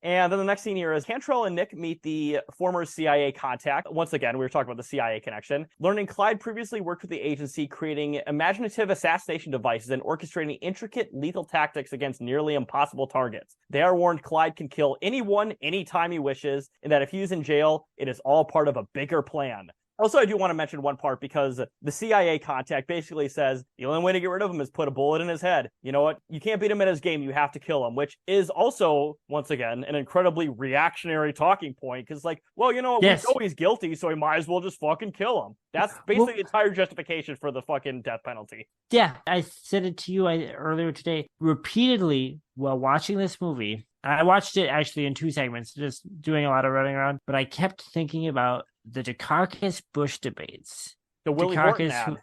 And then the next scene here is Cantrell and Nick meet the former CIA contact. Once again, we were talking about the CIA connection. Learning Clyde previously worked with the agency, creating imaginative assassination devices and orchestrating intricate lethal tactics against nearly impossible targets. They are warned Clyde can kill anyone, anytime he wishes, and that if he's in jail, it is all part of a bigger plan. Also, I do want to mention one part because the CIA contact basically says the only way to get rid of him is put a bullet in his head. You know what? You can't beat him in his game. You have to kill him, which is also, once again, an incredibly reactionary talking point because, like, well, you know what? Yes. We know he's guilty, so we might as well just fucking kill him. That's basically the entire justification for the fucking death penalty. Yeah, I said it to you earlier today repeatedly while watching this movie. I watched it actually in 2 segments, just doing a lot of running around, but I kept thinking about the Dukakis-Bush debates. The Willie Horton ad.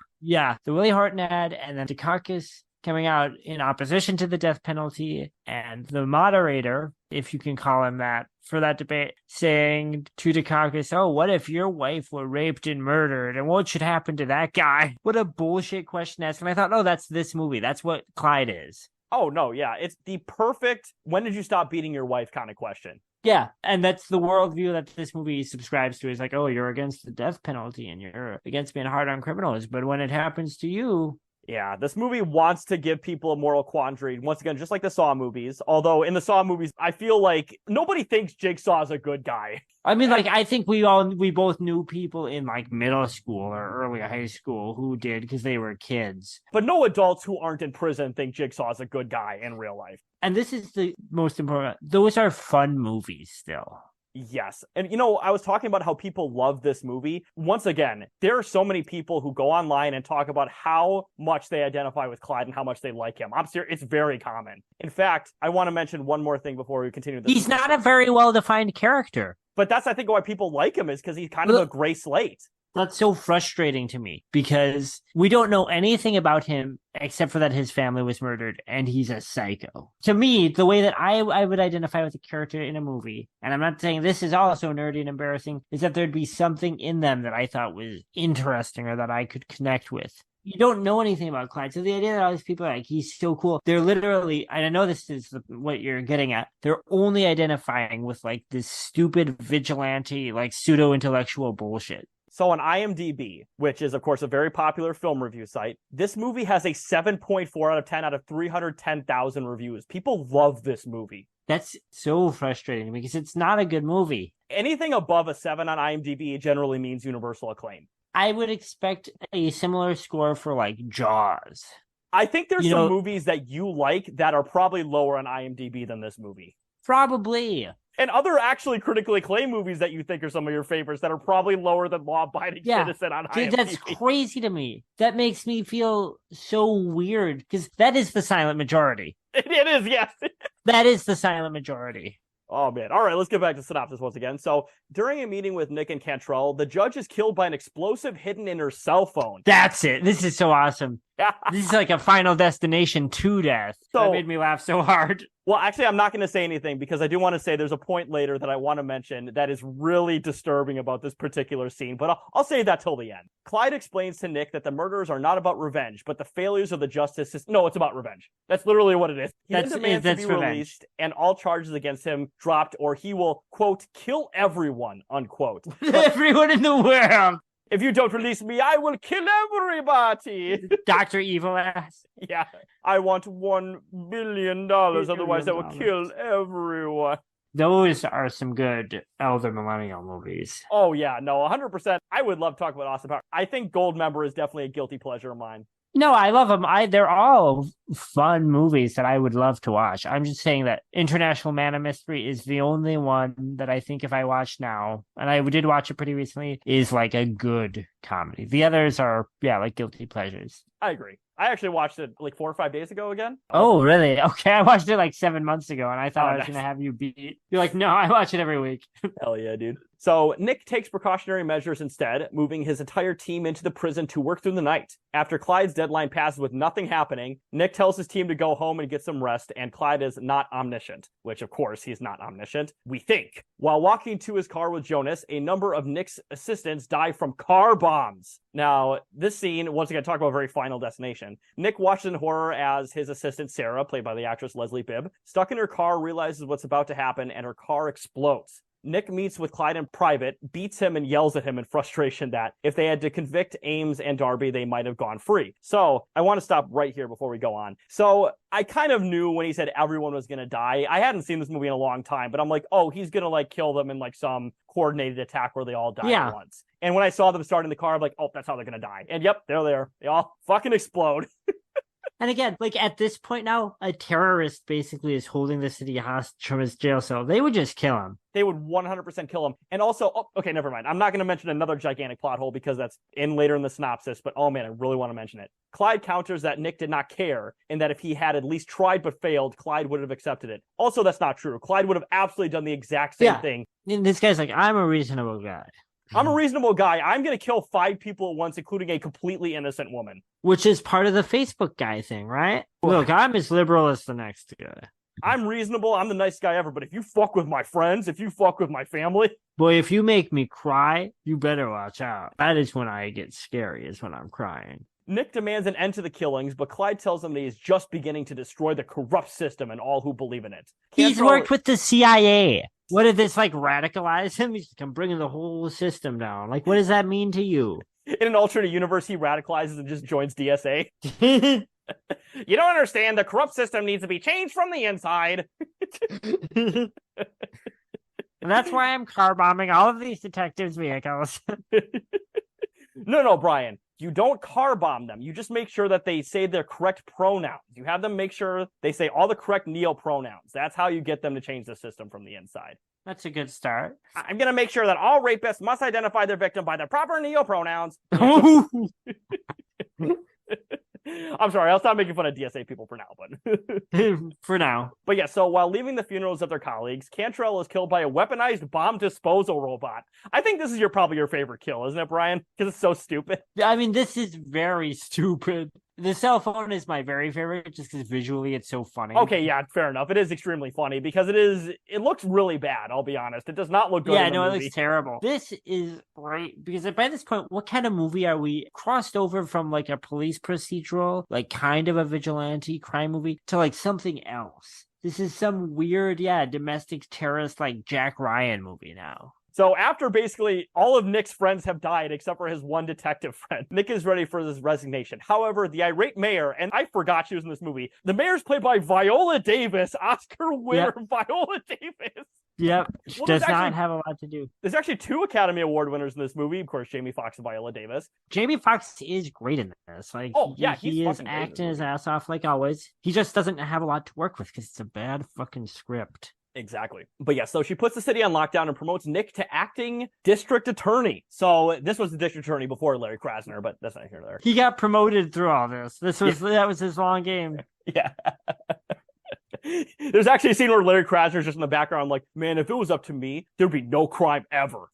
The Willie Horton ad, and then Dukakis coming out in opposition to the death penalty, and the moderator, if you can call him that, for that debate, saying to Dukakis, oh, what if your wife were raped and murdered, and what should happen to that guy? What a bullshit question to ask. And I thought, oh, that's this movie. That's what Clyde is. Oh, no, yeah. It's the perfect, when did you stop beating your wife kind of question. Yeah, and that's the worldview that this movie subscribes to. Is like, oh, you're against the death penalty and you're against being hard on criminals. But when it happens to you... Yeah, this movie wants to give people a moral quandary. Once again, just like the Saw movies. Although in the Saw movies, I feel like nobody thinks Jigsaw is a good guy. I mean, like, I think we both knew people in like middle school or early high school who did because they were kids. But no adults who aren't in prison think Jigsaw is a good guy in real life. And this is the most important. Those are fun movies still. Yes. And, you know, I was talking about how people love this movie. Once again, there are so many people who go online and talk about how much they identify with Clyde and how much they like him. I'm serious. It's very common. In fact, I want to mention one more thing before we continue this. He's not a very well-defined character. But that's, I think, why people like him is because he's kind of a gray slate. That's so frustrating to me because we don't know anything about him except for that his family was murdered and he's a psycho. To me, the way that I would identify with a character in a movie, and I'm not saying this is also nerdy and embarrassing, is that there'd be something in them that I thought was interesting or that I could connect with. You don't know anything about Clyde. So the idea that all these people are like, he's so cool. They're literally, and I know this is what you're getting at, they're only identifying with like this stupid vigilante, like pseudo-intellectual bullshit. So on IMDb, which is, of course, a very popular film review site, this movie has a 7.4 out of 10 out of 310,000 reviews. People love this movie. That's so frustrating because it's not a good movie. Anything above a 7 on IMDb generally means universal acclaim. I would expect a similar score for, like, Jaws. I think there's some movies that you like that are probably lower on IMDb than this movie. Probably. And other actually critically acclaimed movies that you think are some of your favorites that are probably lower than Law Abiding Citizen on IMDb. That's crazy to me. That makes me feel so weird because that is the silent majority. It is, yes. That is the silent majority. Oh, man. All right, let's get back to synopsis once again. So, during a meeting with Nick and Cantrell, the judge is killed by an explosive hidden in her cell phone. That's it. This is so awesome. This is like a Final Destination 2 death. That made me laugh so hard. Well, actually, I'm not going to say anything because I do want to say there's a point later that I want to mention that is really disturbing about this particular scene, but I'll save that till the end. Clyde explains to Nick that the murders are not about revenge, but the failures of the justice system. No, it's about revenge. That's literally what it is. He demands to be released and all charges against him dropped, or he will, quote, kill everyone, unquote. Everyone in the world. If you don't release me, I will kill everybody. Dr. Evil ass. Yeah. I want $1 billion, otherwise I will kill everyone. Those are some good elder millennial movies. Oh, yeah. No, 100%. I would love to talk about Austin Powers. I think Goldmember is definitely a guilty pleasure of mine. No, I love them. They're all fun movies that I would love to watch. I'm just saying that International Man of Mystery is the only one that I think if I watch now, and I did watch it pretty recently, is like a good comedy. The others are, like guilty pleasures. I agree. I actually watched it like 4 or 5 days ago again. Oh, really? Okay, I watched it like 7 months ago, and I thought I was nice. gonna have you beat. You're like, no, I watch it every week. Hell yeah, dude. So Nick takes precautionary measures instead, moving his entire team into the prison to work through the night. After Clyde's deadline passes with nothing happening, Nick tells his team to go home and get some rest, and Clyde is not omniscient, which of course he's not omniscient, we think. While walking to his car with Jonas, a number of Nick's assistants die from car bombs. Now, this scene, once again, talk about very Final Destination. Nick watches in horror as his assistant Sarah, played by the actress Leslie Bibb, stuck in her car, realizes what's about to happen, and her car explodes. Nick meets with Clyde in private, beats him, and yells at him in frustration that if they had to convict Ames and Darby, they might have gone free. So I want to stop right here before we go on. So I kind of knew when he said everyone was going to die. I hadn't seen this movie in a long time, but I'm like, oh, he's going to like kill them in like some coordinated attack where they all die at once. And when I saw them starting the car, I'm like, oh, that's how they're going to die. And yep, they're there. They all fucking explode. And again, like at this point now, a terrorist basically is holding the city hostage from his jail cell. They would just kill him. They would 100% kill him. And also, okay, never mind. I'm not going to mention another gigantic plot hole because that's in later in the synopsis, but oh man, I really want to mention it. Clyde counters that Nick did not care and that if he had at least tried but failed, Clyde would have accepted it. Also, that's not true. Clyde would have absolutely done the exact same thing. And this guy's like, I'm a reasonable guy. I'm a reasonable guy. I'm going to kill 5 people at once, including a completely innocent woman. Which is part of the Facebook guy thing, right? Look, I'm as liberal as the next guy. I'm reasonable. I'm the nice guy ever. But if you fuck with my friends, if you fuck with my family. Boy, if you make me cry, you better watch out. That is when I get scary, is when I'm crying. Nick demands an end to the killings, but Clyde tells him that he is just beginning to destroy the corrupt system and all who believe in it. He's worked with the CIA. What did this, like, radicalize him? He's like, I'm bringing the whole system down. Like, what does that mean to you? In an alternate universe, he radicalizes and just joins DSA. You don't understand. The corrupt system needs to be changed from the inside. And that's why I'm car bombing all of these detectives' vehicles. No, Brian. You don't car bomb them. You just make sure that they say their correct pronouns. You have them make sure they say all the correct neo-pronouns. That's how you get them to change the system from the inside. That's a good start. I'm going to make sure that all rapists must identify their victim by their proper neo-pronouns. I'm sorry, I'll stop making fun of DSA people for now, but for now. But yeah, so while leaving the funerals of their colleagues, Cantrell is killed by a weaponized bomb disposal robot. I think this is probably your favorite kill, isn't it, Brian? Because it's so stupid. I mean, this is very stupid. The cell phone is my very favorite just because visually it's so funny. Okay, yeah, fair enough. It is extremely funny because it looks really bad, I'll be honest. It does not look good. Yeah, no, it looks terrible. This is great because by this point, what kind of movie are we crossed over from like a police procedural, like kind of a vigilante crime movie to like something else? This is some weird, domestic terrorist like Jack Ryan movie now. So after basically all of Nick's friends have died except for his one detective friend, Nick is ready for his resignation. However, the irate mayor, and I forgot she was in this movie, the mayor's played by Viola Davis, Oscar winner Viola Davis. Yep, she does not have a lot to do. There's actually 2 Academy Award winners in this movie. Of course, Jamie Foxx and Viola Davis. Jamie Foxx is great in this. Like, he is acting his ass off like always. He just doesn't have a lot to work with because it's a bad fucking script. Exactly. But yeah, so she puts the city on lockdown and promotes Nick to acting district attorney. So this was the district attorney before Larry Krasner, but that's not here nor there. He got promoted through all this. That was his long game. Yeah. There's actually a scene where Larry Krasner's just in the background like, man, if it was up to me, there'd be no crime ever.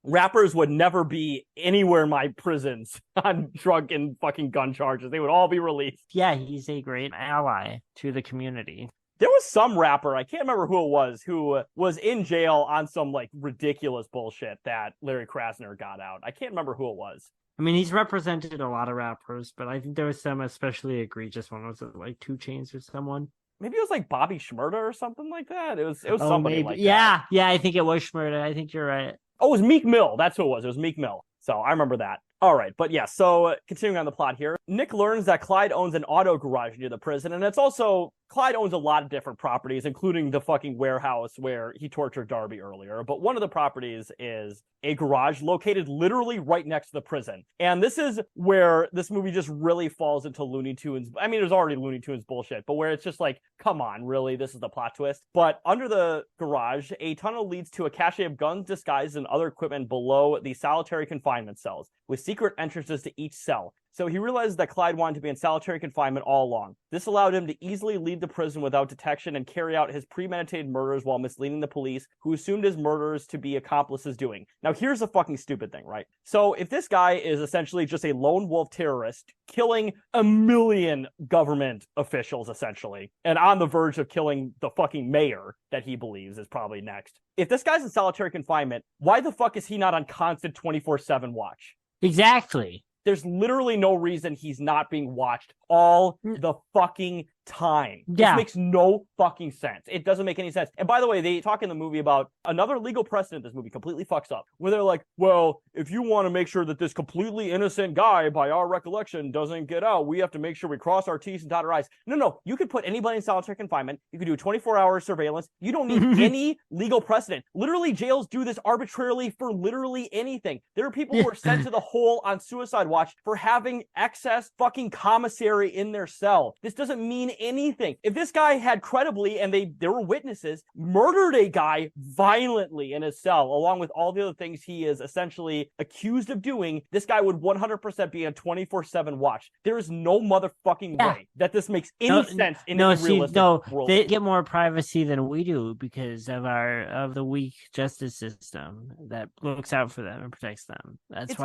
Rappers would never be anywhere in my prisons on drug and fucking gun charges. They would all be released. Yeah, he's a great ally to the community. There was some rapper, I can't remember who it was, who was in jail on some like ridiculous bullshit that Larry Krasner got out. I can't remember who it was. I mean, he's represented a lot of rappers, but I think there was some especially egregious one. Was it like 2 Chainz or someone? Maybe it was like Bobby Shmurda or something like that. It was somebody maybe. like that. Yeah, I think it was Shmurda. I think you're right. Oh, it was Meek Mill. That's who it was. It was Meek Mill. So I remember that. All right, but yeah, so continuing on the plot here, Nick learns that Clyde owns an auto garage near the prison, and it's also, Clyde owns a lot of different properties, including the fucking warehouse where he tortured Darby earlier, but one of the properties is a garage located literally right next to the prison, and this is where this movie just really falls into Looney Tunes. I mean, there's already Looney Tunes bullshit, but where it's just like, come on, really, this is the plot twist? But under the garage, a tunnel leads to a cache of guns, disguises, and other equipment below the solitary confinement cells, with secret entrances to each cell. So he realizes that Clyde wanted to be in solitary confinement all along. This allowed him to easily leave the prison without detection and carry out his premeditated murders while misleading the police, who assumed his murders to be accomplices doing. Now, here's a fucking stupid thing, right? So if this guy is essentially just a lone wolf terrorist, killing a million government officials, essentially, and on the verge of killing the fucking mayor that he believes is probably next. If this guy's in solitary confinement, why the fuck is he not on constant 24/7 watch? Exactly. There's literally no reason he's not being watched all the fucking time. Yeah. This makes no fucking sense. It doesn't make any sense. And by the way, they talk in the movie about another legal precedent this movie completely fucks up, where they're like, well, if you want to make sure that this completely innocent guy, by our recollection, doesn't get out, we have to make sure we cross our T's and dot our I's. No, you could put anybody in solitary confinement. You could do 24-hour surveillance. You don't need any legal precedent. Literally, jails do this arbitrarily for literally anything. There are people who are sent to the hole on suicide watch for having excess fucking commissary in their cell. This doesn't mean anything. If this guy had credibly, and there were witnesses, murdered a guy violently in his cell, along with all the other things he is essentially accused of doing, this guy would 100% be on 24/7 watch. There is no motherfucking way that this makes any sense in any realistic world. They get more privacy than we do because of the weak justice system that looks out for them and protects them. That's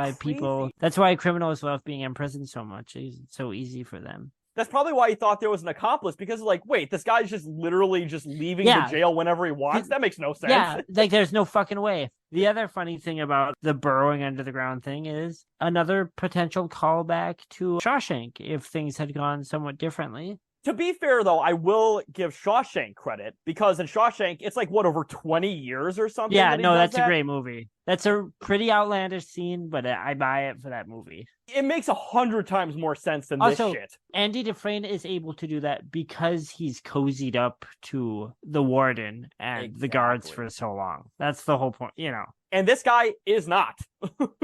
why criminals love being in prison so much. It's so easy for them. That's probably why he thought there was an accomplice, because like, wait, this guy's just literally just leaving the jail whenever he wants? That makes no sense. Yeah, like there's no fucking way. The other funny thing about the burrowing under the ground thing is another potential callback to Shawshank if things had gone somewhat differently. To be fair, though, I will give Shawshank credit, because in Shawshank, it's like, what, over 20 years or something? Yeah, no, that's a great movie. That's a pretty outlandish scene, but I buy it for that movie. It makes 100 times more sense than this shit. Andy Dufresne is able to do that because he's cozied up to the warden and the guards for so long. That's the whole point, you know. And this guy is not.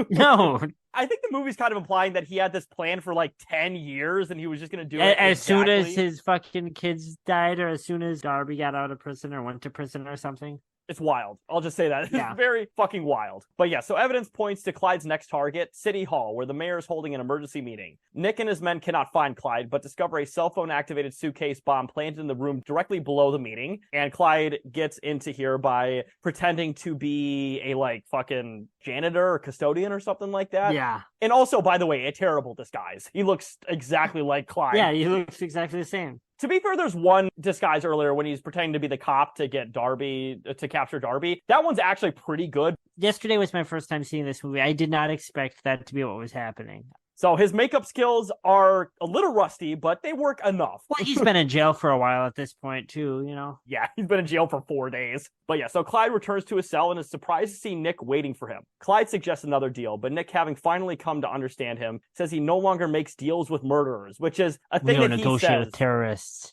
No. I think the movie's kind of implying that he had this plan for like 10 years and he was just going to do it as soon as his fucking kids died, or as soon as Darby got out of prison or went to prison or something. It's wild. I'll just say that. Yeah. It's very fucking wild. But yeah, so evidence points to Clyde's next target, City Hall, where the mayor is holding an emergency meeting. Nick and his men cannot find Clyde, but discover a cell phone-activated suitcase bomb planted in the room directly below the meeting. And Clyde gets into here by pretending to be a, like, fucking janitor or custodian or something like that. Yeah. And also, by the way, a terrible disguise. He looks exactly like Clyde. Yeah, he looks exactly the same. To be fair, there's one disguise earlier when he's pretending to be the cop to get Darby, to capture Darby. That one's actually pretty good. Yesterday was my first time seeing this movie. I did not expect that to be what was happening. So his makeup skills are a little rusty, but they work enough. Well, he's been in jail for a while at this point, too, you know? Yeah, he's been in jail for 4 days. But yeah, so Clyde returns to his cell and is surprised to see Nick waiting for him. Clyde suggests another deal, but Nick, having finally come to understand him, says he no longer makes deals with murderers, which is a thing that he says. We don't negotiate with terrorists.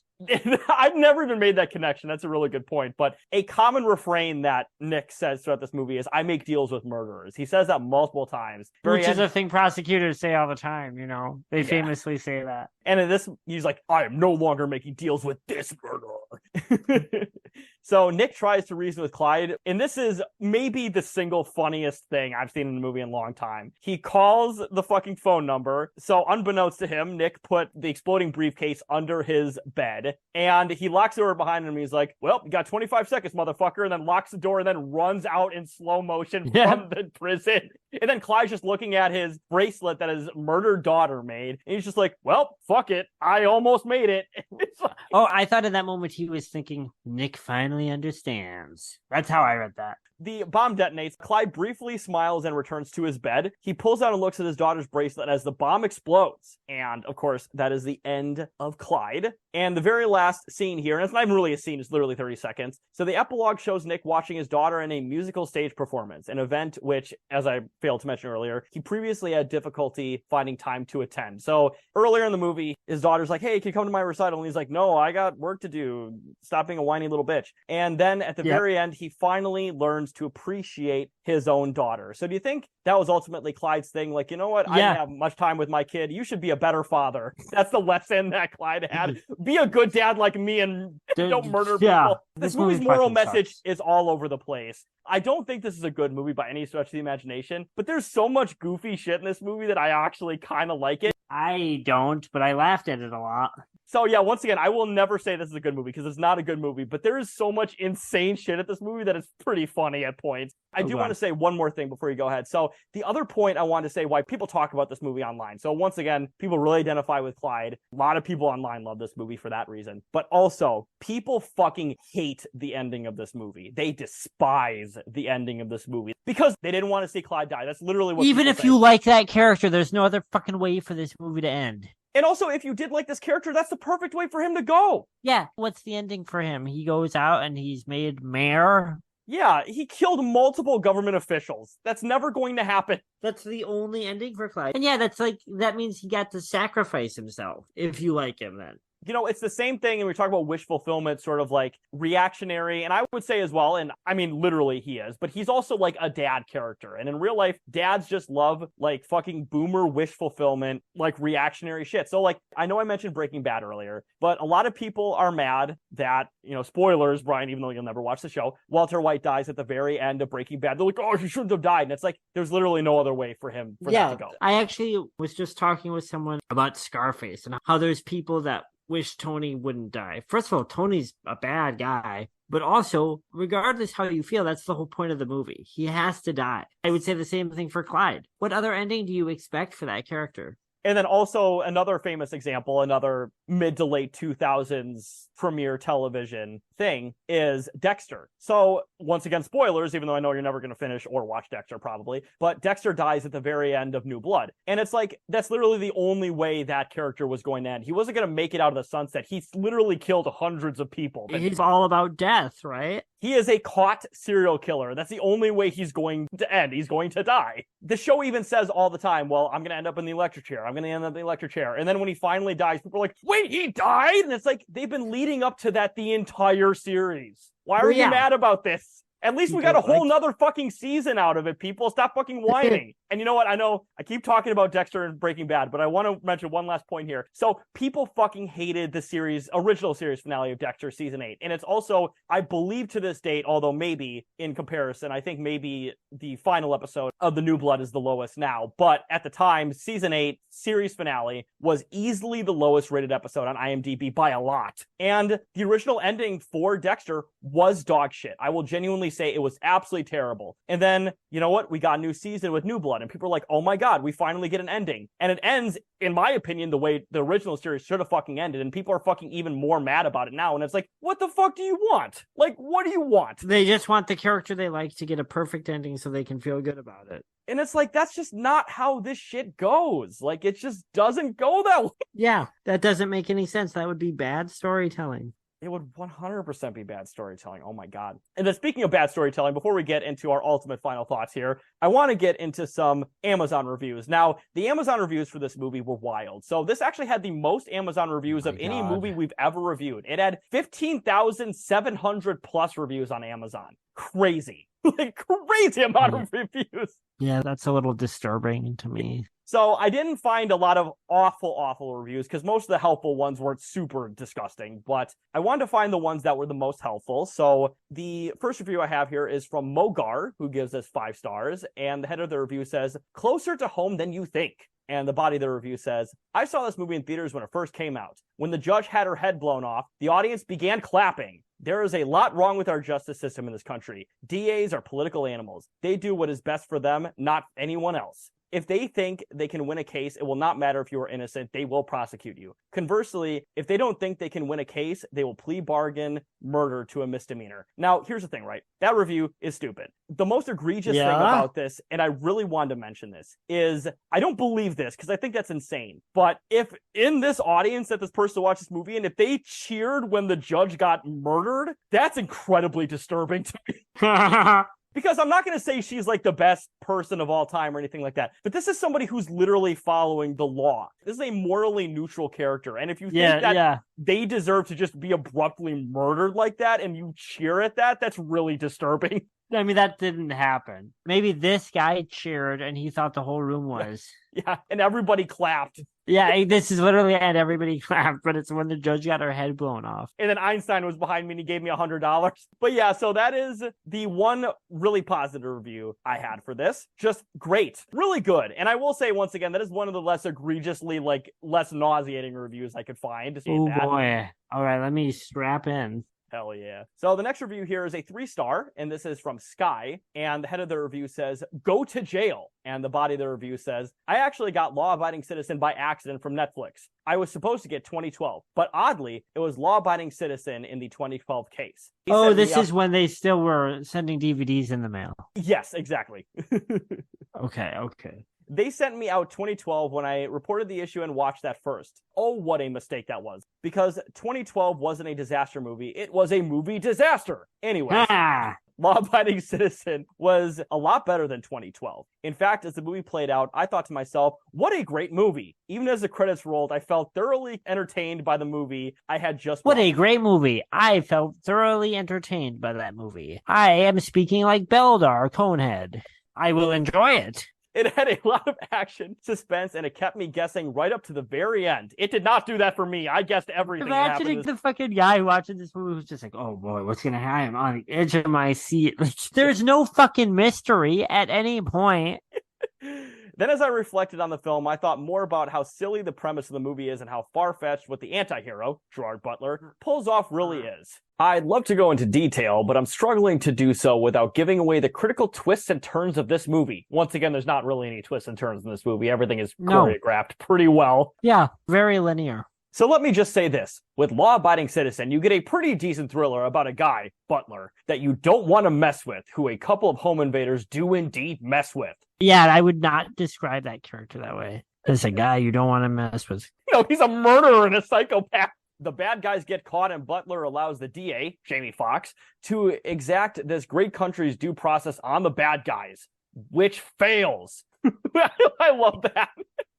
I've never even made that connection. That's a really good point. But a common refrain that Nick says throughout this movie is, I make deals with murderers. He says that multiple times. Which is a thing prosecutors say all the time, you know? They famously say that. And in this, he's like, I am no longer making deals with this murderer. So Nick tries to reason with Clyde, and this is maybe the single funniest thing I've seen in the movie in a long time. He calls the fucking phone number. So unbeknownst to him, Nick put the exploding briefcase under his bed, and he locks the door behind him. He's like, well, you got 25 seconds, motherfucker, and then locks the door and then runs out in slow motion from the prison. And then Clyde's just looking at his bracelet that his murdered daughter made, and he's just like, well, fuck it. I almost made it. Like, oh, I thought in that moment he was thinking, Nick finally understands. That's how I read that. The bomb detonates. Clyde briefly smiles and returns to his bed. He pulls out and looks at his daughter's bracelet as the bomb explodes. And, of course, that is the end of Clyde. And the very last scene here, and it's not even really a scene, it's literally 30 seconds. So the epilogue shows Nick watching his daughter in a musical stage performance, an event which, as I failed to mention earlier, he previously had difficulty finding time to attend. So earlier in the movie, his daughter's like, hey, can you come to my recital? And he's like, no, I got work to do. Stop being a whiny little bitch. And then at the very end, he finally learns deserves to appreciate his own daughter. So do you think that was ultimately Clyde's thing? Like, you know what? I didn't have much time with my kid. You should be a better father. That's the lesson that Clyde had. Be a good dad like me and don't murder people. This movie's moral message is all over the place. I don't think this is a good movie by any stretch of the imagination, but there's so much goofy shit in this movie that I actually kind of like it. I don't, but I laughed at it a lot. So yeah, once again, I will never say this is a good movie because it's not a good movie, but there is so much insane shit at this movie that it's pretty funny at points. I do want to say one more thing before you go ahead. So the other point I want to say why people talk about this movie online. So once again, people really identify with Clyde. A lot of people online love this movie for that reason. But also, people fucking hate the ending of this movie. They despise the ending of this movie because they didn't want to see Clyde die. That's literally what Even if you like that character, there's no other fucking way for this movie to end. And also, if you did like this character, that's the perfect way for him to go. Yeah, what's the ending for him? He goes out and he's made mayor. Yeah, he killed multiple government officials. That's never going to happen. That's the only ending for Clyde. And yeah, that means he got to sacrifice himself, if you like him then. You know, it's the same thing, and we talk about wish fulfillment, sort of like reactionary, and I would say as well, and I mean, literally he is, but he's also like a dad character, and in real life, dads just love like fucking boomer wish fulfillment, like reactionary shit. So like, I know I mentioned Breaking Bad earlier, but a lot of people are mad that, you know, spoilers, Brian, even though you'll never watch the show, Walter White dies at the very end of Breaking Bad. They're like, oh, he shouldn't have died, and it's like, there's literally no other way for him that to go. I actually was just talking with someone about Scarface and how there's people that wish Tony wouldn't die. First of all, Tony's a bad guy, but also, regardless how you feel, that's the whole point of the movie. He has to die. I would say the same thing for Clyde. What other ending do you expect for that character? And then also another famous example, another mid to late 2000s premiere television thing is Dexter. So once again, spoilers, even though I know you're never going to finish or watch Dexter probably, but Dexter dies at the very end of New Blood. And it's like, that's literally the only way that character was going to end. He wasn't going to make it out of the sunset. He's literally killed hundreds of people. He's all about death, right? He is a caught serial killer. That's the only way he's going to end. He's going to die. The show even says all the time, well, I'm going to end up in the electric chair. I'm going to end up in the electric chair. And then when he finally dies, people are like, wait, he died? And it's like, they've been leading up to that the entire series. Why are you mad about this? At least we got a whole nother fucking season out of it, people. Stop fucking whining. And you know what? I know I keep talking about Dexter and Breaking Bad, but I want to mention one last point here. So people fucking hated the original series finale of Dexter season 8. And it's also, I believe to this date, although maybe in comparison, I think maybe the final episode of The New Blood is the lowest now. But at the time, season 8 series finale was easily the lowest rated episode on IMDb by a lot. And the original ending for Dexter was dog shit. I will genuinely say it was absolutely terrible. And then, you know what? We got a new season with New Blood, and people are like, oh my god, we finally get an ending. And it ends, in my opinion, the way the original series should have fucking ended, and people are fucking even more mad about it now. And it's like, what the fuck do you want? Like, what do you want? They just want the character they like to get a perfect ending so they can feel good about it. And it's like, that's just not how this shit goes. Like, it just doesn't go that way. Yeah, that doesn't make any sense. That would be bad storytelling. It would 100% be bad storytelling. Oh my god. And then speaking of bad storytelling, before we get into our ultimate final thoughts here, I want to get into some Amazon reviews. Now, the Amazon reviews for this movie were wild. So this actually had the most Amazon reviews of any movie we've ever reviewed. It had 15,700 plus reviews on Amazon. Crazy. Like, crazy amount of reviews. Yeah, that's a little disturbing to me. So I didn't find a lot of awful reviews because most of the helpful ones weren't super disgusting, but I wanted to find the ones that were the most helpful. So the first review I have here is from Mogar, who gives us 5 stars, and the head of the review says, closer to home than you think. And the body of the review says, I saw this movie in theaters when it first came out. When the judge had her head blown off, the audience began clapping. There is a lot wrong with our justice system in this country. DAs are political animals. They do what is best for them, not anyone else. If they think they can win a case, it will not matter if you are innocent. They will prosecute you. Conversely, if they don't think they can win a case, they will plea bargain murder to a misdemeanor. Now, here's the thing, right? That review is stupid. The most egregious thing about this, and I really wanted to mention this, is I don't believe this because I think that's insane. But if in this audience that this person watched this movie, and if they cheered when the judge got murdered, that's incredibly disturbing to me. Because I'm not going to say she's like the best person of all time or anything like that, but this is somebody who's literally following the law. This is a morally neutral character. And if you think that they deserve to just be abruptly murdered like that and you cheer at that, that's really disturbing. I mean, that didn't happen. Maybe this guy cheered and he thought the whole room was. Yeah, and everybody clapped. Yeah, this is literally and everybody clapped, but it's when the judge got her head blown off. And then Einstein was behind me and he gave me $100. But yeah, so that is the one really positive review I had for this. Just great. Really good. And I will say once again, that is one of the less egregiously, less nauseating reviews I could find. Oh boy. All right, let me strap in. Hell yeah. So the next review here is a 3-star, and this is from Sky. And the head of the review says, "Go to jail." And the body of the review says, "I actually got Law Abiding Citizen by accident from Netflix. I was supposed to get 2012, but oddly, it was Law Abiding Citizen in the 2012 case." This is when they still were sending DVDs in the mail. Yes, exactly. Okay. They sent me out 2012 when I reported the issue and watched that first. Oh, what a mistake that was. Because 2012 wasn't a disaster movie. It was a movie disaster. Anyway, Law Abiding Citizen was a lot better than 2012. In fact, as the movie played out, I thought to myself, what a great movie. Even as the credits rolled, I felt thoroughly entertained by the movie I had just watched. What a great movie. I felt thoroughly entertained by that movie. I am speaking like Beldar Conehead. I will enjoy it. It had a lot of action, suspense, and it kept me guessing right up to the very end. It did not do that for me. I guessed everything. Imagining the fucking guy watching this movie was just like, oh boy, what's going to happen? I'm on the edge of my seat. Like, there's no fucking mystery at any point. Then as I reflected on the film, I thought more about how silly the premise of the movie is and how far-fetched what the anti-hero, Gerard Butler, pulls off really is. I'd love to go into detail, but I'm struggling to do so without giving away the critical twists and turns of this movie. Once again, there's not really any twists and turns in this movie. Everything is choreographed pretty well. Yeah, very linear. So let me just say this. With Law Abiding Citizen, you get a pretty decent thriller about a guy, Butler, that you don't want to mess with, who a couple of home invaders do indeed mess with. Yeah, I would not describe that character that way. It's a guy you don't want to mess with. No, he's a murderer and a psychopath. The bad guys get caught and Butler allows the DA, Jamie Foxx, to exact this great country's due process on the bad guys, which fails. I love that.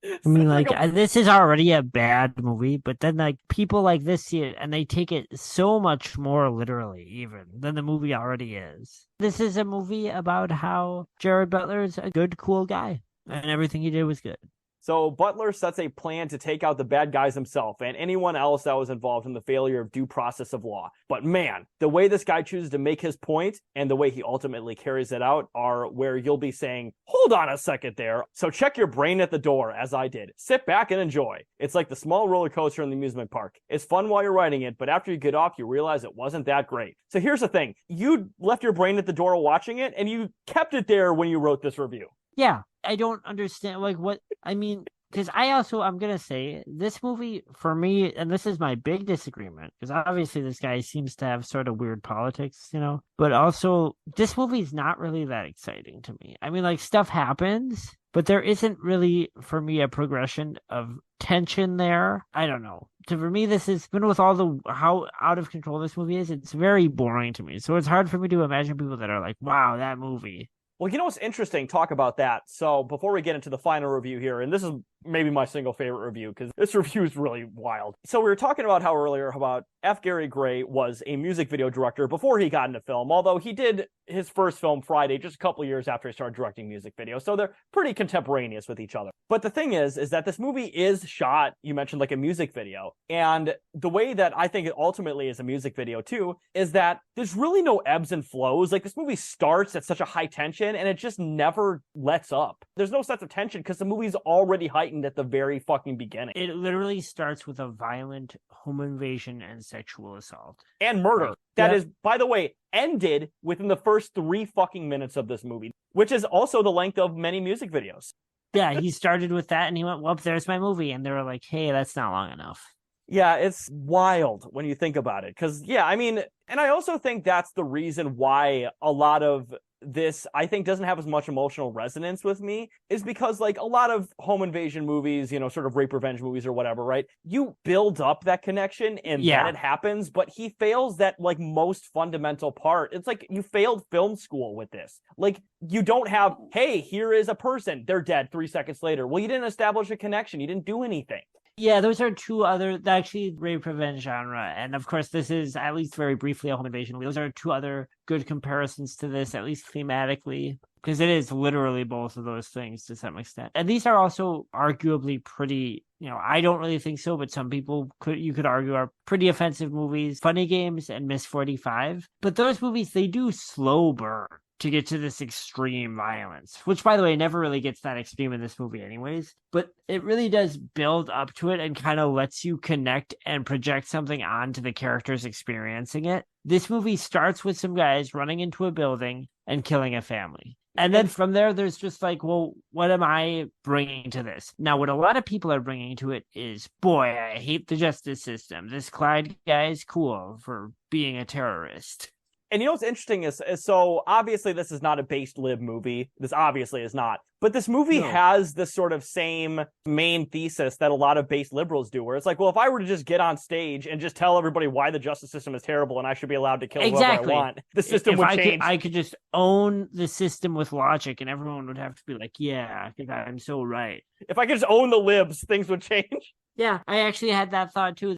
I mean, this is already a bad movie, but then, people like this see it, and they take it so much more literally, even, than the movie already is. This is a movie about how Gerard Butler is a good, cool guy, and everything he did was good. So Butler sets a plan to take out the bad guys himself and anyone else that was involved in the failure of due process of law. But man, the way this guy chooses to make his point and the way he ultimately carries it out are where you'll be saying, hold on a second there. So check your brain at the door, as I did. Sit back and enjoy. It's like the small roller coaster in the amusement park. It's fun while you're riding it, but after you get off, you realize it wasn't that great. So here's the thing. You left your brain at the door watching it, and you kept it there when you wrote this review. Yeah, I don't understand, because I'm going to say, this movie, for me, and this is my big disagreement, because obviously this guy seems to have sort of weird politics, but also, this movie's not really that exciting to me. I mean, stuff happens, but there isn't really, for me, a progression of tension there. I don't know. So for me, this is, even with how out of control this movie is, it's very boring to me. So it's hard for me to imagine people that are like, wow, that movie. Well, you know what's interesting? Talk about that. So before we get into the final review here, and this is maybe my single favorite review because this review is really wild. So we were talking about how earlier about F. Gary Gray was a music video director before he got into film, although he did his first film, Friday, just a couple years after he started directing music videos. So they're pretty contemporaneous with each other. But the thing is that this movie is shot, you mentioned, like a music video. And the way that I think it ultimately is a music video too, is that there's really no ebbs and flows. Like this movie starts at such a high tension and it just never lets up. There's no sense of tension because the movie's already heightened at the very fucking beginning. It literally starts with a violent home invasion and sexual assault. And murder. That is, by the way, ended within the first 3 fucking minutes of this movie, which is also the length of many music videos. Yeah, he started with that and he went, well, there's my movie. And they were like, hey, that's not long enough. Yeah, it's wild when you think about it. Because, yeah, I mean, and I also think that's the reason why a lot of this, I think, doesn't have as much emotional resonance with me, is because, like, a lot of home invasion movies, sort of rape revenge movies or whatever, right? You build up that connection and then it happens, but he fails that, like, most fundamental part. It's like you failed film school with this. Like, you don't have, hey, here is a person, they're dead 3 seconds later. Well, you didn't establish a connection. You didn't do anything. Yeah, those are two other actually rape revenge genre. And of course, this is at least very briefly a home invasion movie. Those are two other good comparisons to this, at least thematically, because it is literally both of those things to some extent. And these are also arguably pretty, I don't really think so, but some people you could argue are pretty offensive movies. Funny Games and Miss 45. But those movies, they do slow burn to get to this extreme violence, which, by the way, never really gets that extreme in this movie anyways, but it really does build up to it and kind of lets you connect and project something onto the characters experiencing it. This movie starts with some guys running into a building and killing a family. And then from there, there's just like, well, what am I bringing to this? Now, what a lot of people are bringing to it is, boy, I hate the justice system. This Clyde guy is cool for being a terrorist. And what's interesting is so obviously this is not a based lib movie. This obviously is not. But this movie has this sort of same main thesis that a lot of based liberals do, where it's like, well, if I were to just get on stage and just tell everybody why the justice system is terrible and I should be allowed to kill whoever I want, the system would change. I could just own the system with logic and everyone would have to be like, yeah, because I'm so right. If I could just own the libs, things would change. Yeah, I actually had that thought too.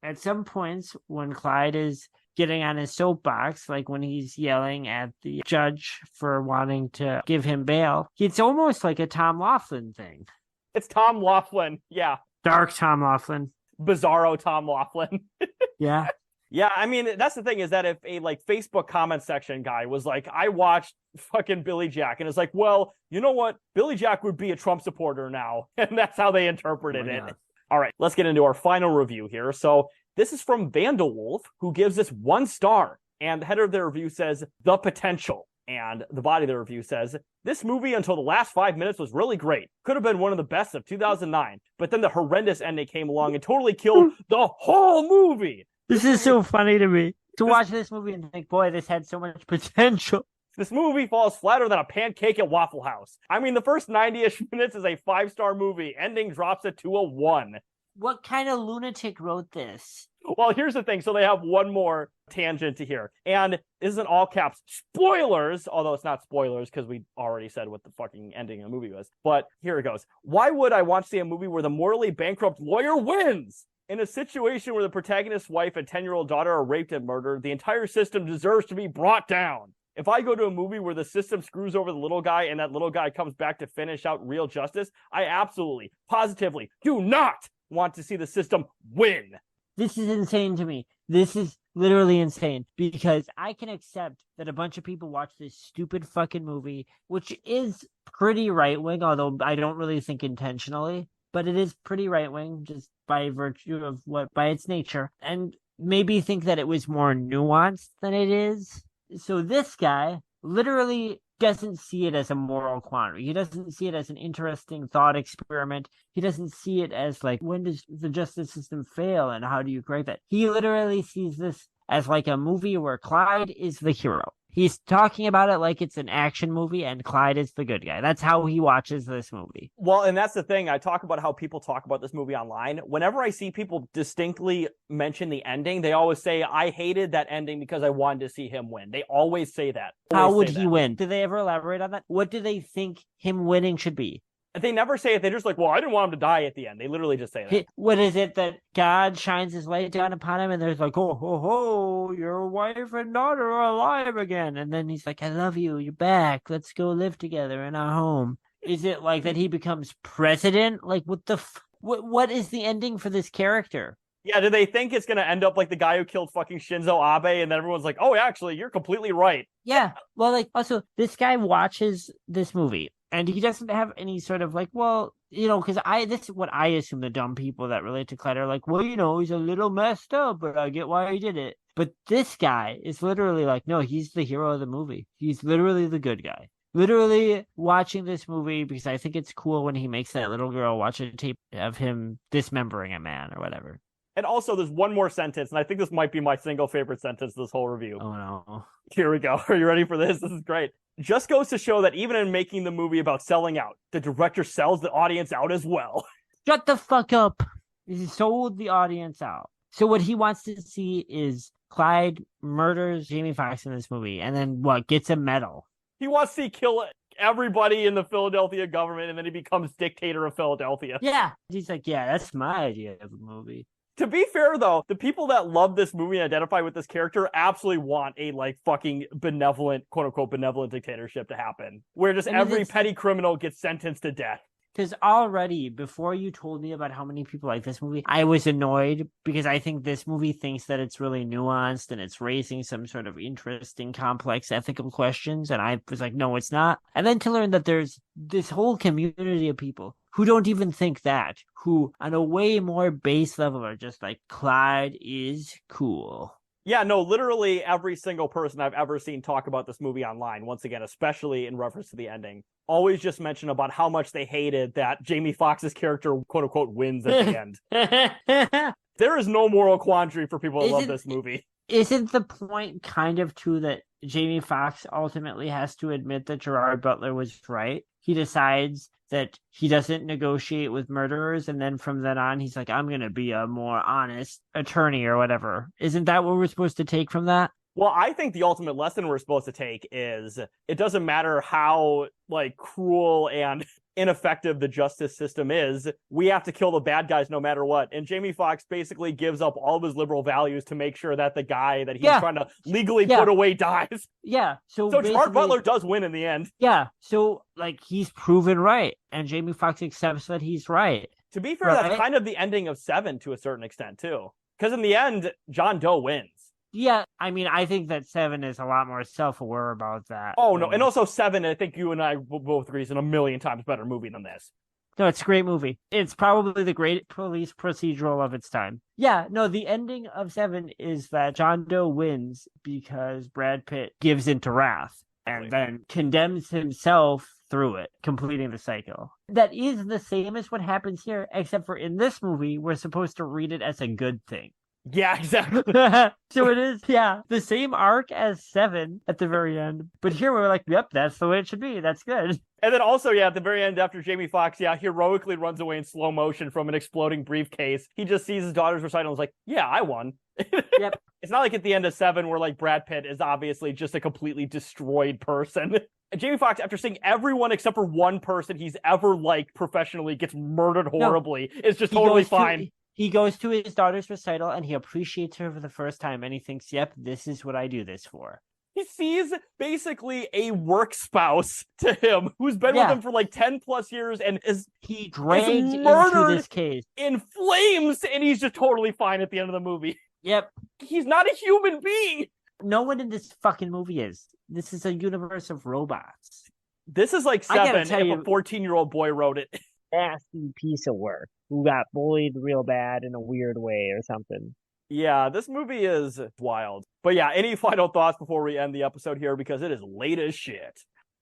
At some points when Clyde is getting on his soapbox, like when he's yelling at the judge for wanting to give him bail, it's almost like a Tom Laughlin thing. It's Tom Laughlin, yeah. Dark Tom Laughlin. Bizarro Tom Laughlin. Yeah. Yeah, I mean, that's the thing is that if a Facebook comment section guy was like, I watched fucking Billy Jack, and it's like, well, you know what? Billy Jack would be a Trump supporter now. And that's how they interpreted it. All right, let's get into our final review here. So this is from Vandalwolf, who gives this 1 star. And the header of the review says, the potential. And the body of the review says, this movie until the last 5 minutes was really great. Could have been one of the best of 2009. But then the horrendous ending came along and totally killed the whole movie. This is so funny to me. To watch this movie and think, boy, this had so much potential. This movie falls flatter than a pancake at Waffle House. I mean, the first 90-ish minutes is a 5-star movie. Ending drops it to a 1. What kind of lunatic wrote this? Well, here's the thing. So they have one more tangent to here. And this is in all caps. Spoilers, although it's not spoilers because we already said what the fucking ending of the movie was. But here it goes. Why would I want to see a movie where the morally bankrupt lawyer wins? In a situation where the protagonist's wife and 10-year-old daughter are raped and murdered, the entire system deserves to be brought down. If I go to a movie where the system screws over the little guy and that little guy comes back to finish out real justice, I absolutely, positively do not want to see the system win. This is insane to me. This is literally insane because I can accept that a bunch of people watch this stupid fucking movie, which is pretty right-wing, although I don't really think intentionally, but it is pretty right-wing just by virtue of by its nature, and maybe think that it was more nuanced than it is. So this guy literally doesn't see it as a moral quandary. He doesn't see it as an interesting thought experiment. He doesn't see it as like, when does the justice system fail and how do you correct that? He literally sees this as like a movie where Clyde is the hero. He's talking about it like it's an action movie and Clyde is the good guy. That's how he watches this movie. Well, and that's the thing. I talk about how people talk about this movie online. Whenever I see people distinctly mention the ending, they always say, I hated that ending because I wanted to see him win. They always say that. How would he win? Did they ever elaborate on that? What do they think him winning should be? They never say it. They're just like, well, I didn't want him to die at the end. They literally just say that. What is it that God shines his light down upon him and there's like, oh, ho, ho, your wife and daughter are alive again. And then he's like, I love you. You're back. Let's go live together in our home. Is it like that he becomes president? Like, what is the ending for this character? Yeah, do they think it's going to end up like the guy who killed fucking Shinzo Abe and then everyone's like, oh, actually, you're completely right. Yeah. Well, like, also, this guy watches this movie. And he doesn't have any sort of like, well, because this is what I assume the dumb people that relate to Clyde are like, well, he's a little messed up, but I get why he did it. But this guy is literally like, no, he's the hero of the movie. He's literally the good guy. Literally watching this movie because I think it's cool when he makes that little girl watch a tape of him dismembering a man or whatever. And also, there's one more sentence, and I think this might be my single favorite sentence this whole review. Oh, no. Here we go. Are you ready for this? This is great. Just goes to show that even in making the movie about selling out, the director sells the audience out as well. Shut the fuck up. He sold the audience out. So what he wants to see is Clyde murders Jamie Foxx in this movie, and then gets a medal. He wants to see everybody in the Philadelphia government, and then he becomes dictator of Philadelphia. Yeah. He's like, yeah, that's my idea of a movie. To be fair, though, the people that love this movie and identify with this character absolutely want a, like, fucking benevolent, quote-unquote, benevolent dictatorship to happen, where just every petty criminal gets sentenced to death. Because already, before you told me about how many people like this movie, I was annoyed because I think this movie thinks that it's really nuanced and it's raising some sort of interesting, complex ethical questions. And I was like, no, it's not. And then to learn that there's this whole community of people who don't even think that, who on a way more base level are just like, Clyde is cool. Yeah, no, literally every single person I've ever seen talk about this movie online, once again, especially in reference to the ending, always just mention about how much they hated that Jamie Foxx's character, quote unquote, wins at the end. There is no moral quandary for people that love this movie. Isn't the point kind of too that Jamie Foxx ultimately has to admit that Gerard Butler was right? He decides that he doesn't negotiate with murderers, and then from then on, he's like, I'm going to be a more honest attorney or whatever. Isn't that what we're supposed to take from that? Well, I think the ultimate lesson we're supposed to take is it doesn't matter how, like, cruel and ineffective the justice system is, we have to kill the bad guys no matter what. And Jamie Foxx basically gives up all of his liberal values to make sure that the guy that he's trying to legally put away dies. Yeah. So Gerard Butler does win in the end. Yeah. So, like, he's proven right. And Jamie Foxx accepts that he's right. To be fair, that's kind of the ending of Seven to a certain extent, too. Because in the end, John Doe wins. Yeah, I mean, I think that Seven is a lot more self-aware about that. Oh, no, and also Seven, I think you and I will both agree, is a million times better movie than this. No, it's a great movie. It's probably the great police procedural of its time. Yeah, no, the ending of Seven is that John Doe wins because Brad Pitt gives into wrath and then condemns himself through it, completing the cycle. That is the same as what happens here, except for in this movie, we're supposed to read it as a good thing. Yeah, exactly. So it is, the same arc as Seven at the very end. But here we're like, yep, that's the way it should be. That's good. And then also, at the very end, after Jamie Foxx, heroically runs away in slow motion from an exploding briefcase. He just sees his daughter's recital and is like, yeah, I won. Yep. It's not like at the end of Seven where, like, Brad Pitt is obviously just a completely destroyed person. Jamie Foxx, after seeing everyone except for one person he's ever liked professionally gets murdered horribly, is just totally fine. He goes to his daughter's recital and he appreciates her for the first time and he thinks, yep, this is what I do this for. He sees basically a work spouse to him who's been with him for like 10 plus years and he dragged into this case in flames, and he's just totally fine at the end of the movie. Yep. He's not a human being. No one in this fucking movie is. This is a universe of robots. This is like Seven if a 14-year-old boy wrote it. Nasty piece of work who got bullied real bad in a weird way or something. Yeah, this movie is wild. But yeah, any final thoughts before we end the episode here, because it is late as shit.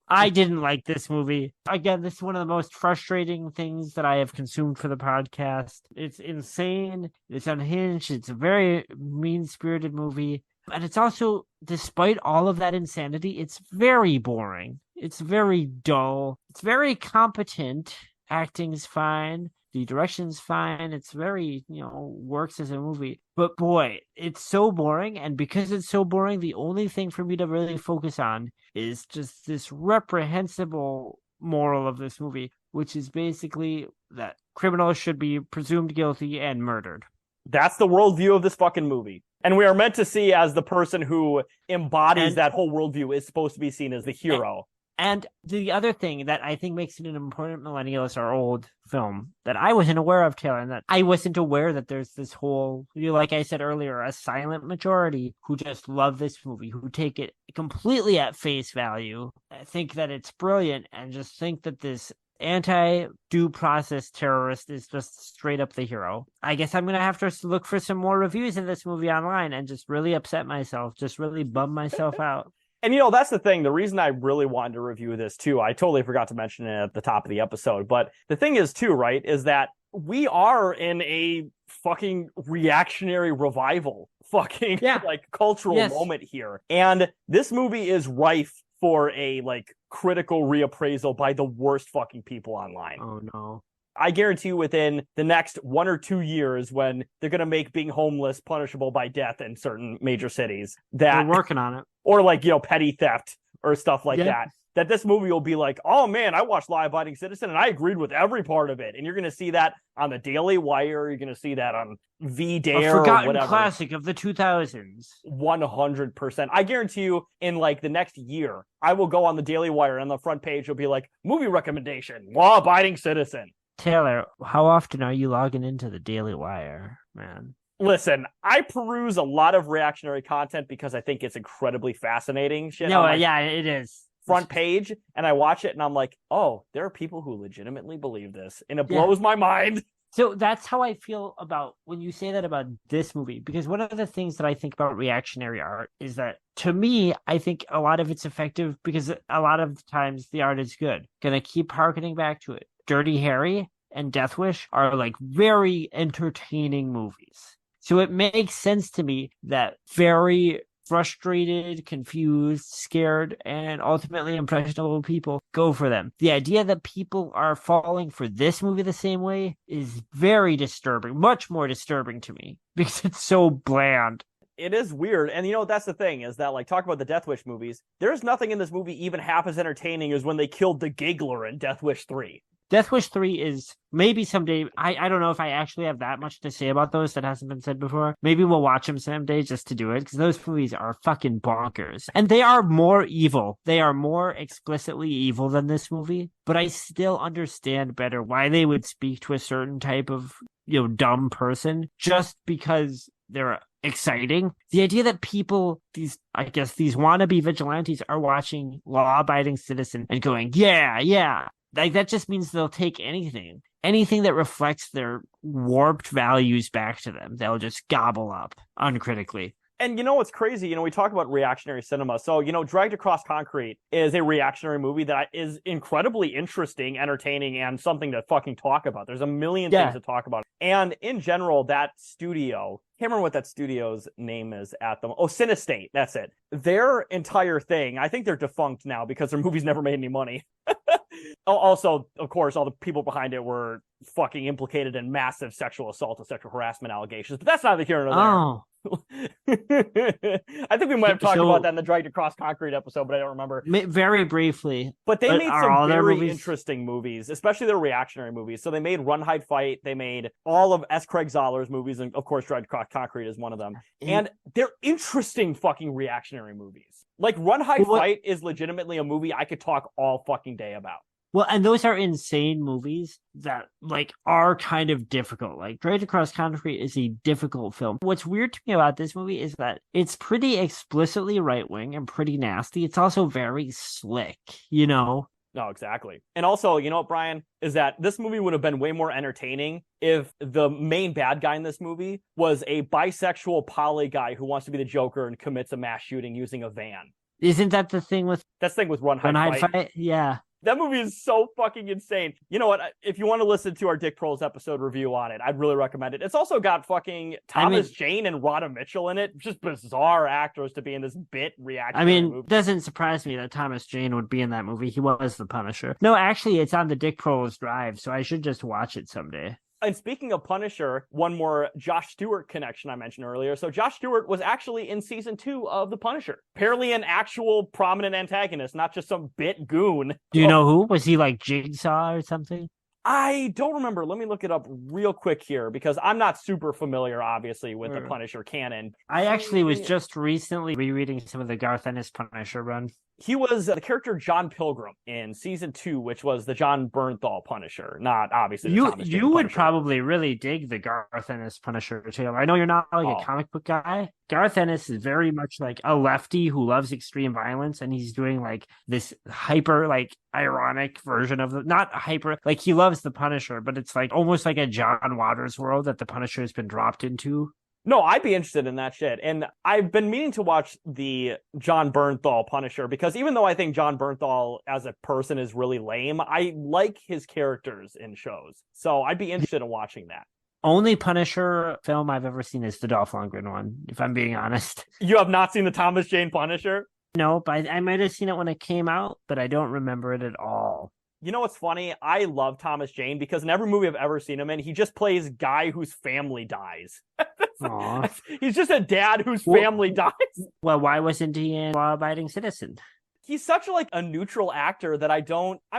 I didn't like this movie. Again, this is one of the most frustrating things that I have consumed for the podcast. It's insane. It's unhinged. It's a very mean-spirited movie. And it's also, despite all of that insanity, it's very boring. It's very dull. It's very competent. Acting's fine. The direction's fine. It's very, works as a movie. But boy, it's so boring. And because it's so boring, the only thing for me to really focus on is just this reprehensible moral of this movie, which is basically that criminals should be presumed guilty and murdered. That's the worldview of this fucking movie. And we are meant to see as the person who embodies that whole worldview is supposed to be seen as the hero. And the other thing that I think makes it an important Millennials or Old film that I wasn't aware of, Taylor, and that I wasn't aware that there's this whole, like I said earlier, a silent majority who just love this movie, who take it completely at face value, think that it's brilliant, and just think that this anti-due process terrorist is just straight up the hero. I guess I'm going to have to look for some more reviews of this movie online and just really upset myself, just really bum myself out. And, that's the thing. The reason I really wanted to review this, too, I totally forgot to mention it at the top of the episode. But the thing is, too, right, is that we are in a fucking reactionary revival, cultural moment here. And this movie is rife for a, critical reappraisal by the worst fucking people online. Oh, no. I guarantee you within the next 1 or 2 years, when they're going to make being homeless punishable by death in certain major cities, that we're working on it. Or petty theft or stuff like that. that this movie will be like, oh man, I watched Law Abiding Citizen and I agreed with every part of it. And you're going to see that on the Daily Wire. You're going to see that on V-Dare, a forgotten or whatever. classic of the 2000s. 100%. I guarantee you, in like the next year, I will go on the Daily Wire and on the front page will be like, movie recommendation, Law Abiding Citizen. Taylor, how often are you logging into the Daily Wire, man? Listen, I peruse a lot of reactionary content because I think it's incredibly fascinating shit. No, yeah, it is. Front page, and I watch it and I'm like, oh, there are people who legitimately believe this, and it blows my mind. So that's how I feel about when you say that about this movie, because one of the things that I think about reactionary art is that, to me, I think a lot of it's effective because a lot of times the art is good. Gonna keep harkening back to it. Dirty Harry and Death Wish are like very entertaining movies. So it makes sense to me that very frustrated, confused, scared, and ultimately impressionable people go for them. The idea that people are falling for this movie the same way is very disturbing, much more disturbing to me, because it's so bland. It is weird. And that's the thing, is that, like, talk about the Death Wish movies, there's nothing in this movie even half as entertaining as when they killed the Giggler in Death Wish 3. Death Wish 3 is maybe someday. I don't know if I actually have that much to say about those that hasn't been said before. Maybe we'll watch them someday just to do it, because those movies are fucking bonkers. And they are more evil. They are more explicitly evil than this movie. But I still understand better why they would speak to a certain type of, dumb person just because they're exciting. The idea that people, these wannabe vigilantes are watching Law Abiding Citizen and going, yeah. Like, that just means they'll take anything that reflects their warped values back to them. They'll just gobble up uncritically. And what's crazy? We talk about reactionary cinema. So, Dragged Across Concrete is a reactionary movie that is incredibly interesting, entertaining, and something to fucking talk about. There's a million things to talk about. And in general, that studio, I can't remember what that studio's name is at them. Oh, Cinestate. That's it. Their entire thing, I think they're defunct now because their movies never made any money. Also, of course, all the people behind it were fucking implicated in massive sexual assault and sexual harassment allegations. But that's neither here nor there. Oh. I think we might have talked about that in the Dragged Across Concrete episode, but I don't remember. Very briefly. But they made some very interesting movies, especially their reactionary movies. So they made Run, Hide, Fight. They made all of S. Craig Zahler's movies, and of course, Dragged Across Concrete is one of them. And they're interesting fucking reactionary movies. Like, Run, Hide, Fight is legitimately a movie I could talk all fucking day about. Well, and those are insane movies that, like, are kind of difficult. Like, Dragged Across Concrete is a difficult film. What's weird to me about this movie is that it's pretty explicitly right-wing and pretty nasty. It's also very slick, No, exactly. And also, you know what, Brian, is that this movie would have been way more entertaining if the main bad guy in this movie was a bisexual poly guy who wants to be the Joker and commits a mass shooting using a van. Isn't that the thing with... That's the thing with Run, Hide, Fight? Yeah. That movie is so fucking insane. You know what? If you want to listen to our Dick Trolls episode review on it, I'd really recommend it. It's also got fucking Thomas Jane and Rhoda Mitchell in it. Just bizarre actors to be in this bit reaction. It doesn't surprise me that Thomas Jane would be in that movie. He was the Punisher. No, actually, it's on the Dick Trolls Drive, so I should just watch it someday. And speaking of Punisher, one more Josh Stewart connection I mentioned earlier. So Josh Stewart was actually in season 2 of The Punisher. Apparently an actual prominent antagonist, not just some bit goon. Do you know who? Was he like Jigsaw or something? I don't remember. Let me look it up real quick here, because I'm not super familiar, obviously, with the Punisher canon. I actually was just recently rereading some of the Garth Ennis Punisher run. He was the character John Pilgrim in season 2, which was the John Bernthal Punisher, not obviously the Thomas Jane You would Punisher. probably really dig the Garth Ennis Punisher, Taylor. I know you're not like a comic book guy. Garth Ennis is very much like a lefty who loves extreme violence, and he's doing like this hyper like ironic version of not hyper, like he loves the Punisher, but it's like almost like a John Waters world that the Punisher has been dropped into. No, I'd be interested in that shit. And I've been meaning to watch the John Bernthal Punisher, because even though I think John Bernthal as a person is really lame, I like his characters in shows. So I'd be interested in watching that. Only Punisher film I've ever seen is the Dolph Lundgren one, if I'm being honest. You have not seen the Thomas Jane Punisher? No, but I might have seen it when it came out, but I don't remember it at all. You know what's funny? I love Thomas Jane because in every movie I've ever seen him in, he just plays guy whose family dies. He's just a dad whose family dies. Well, why wasn't he in Law Abiding Citizen? he's such like a neutral actor that I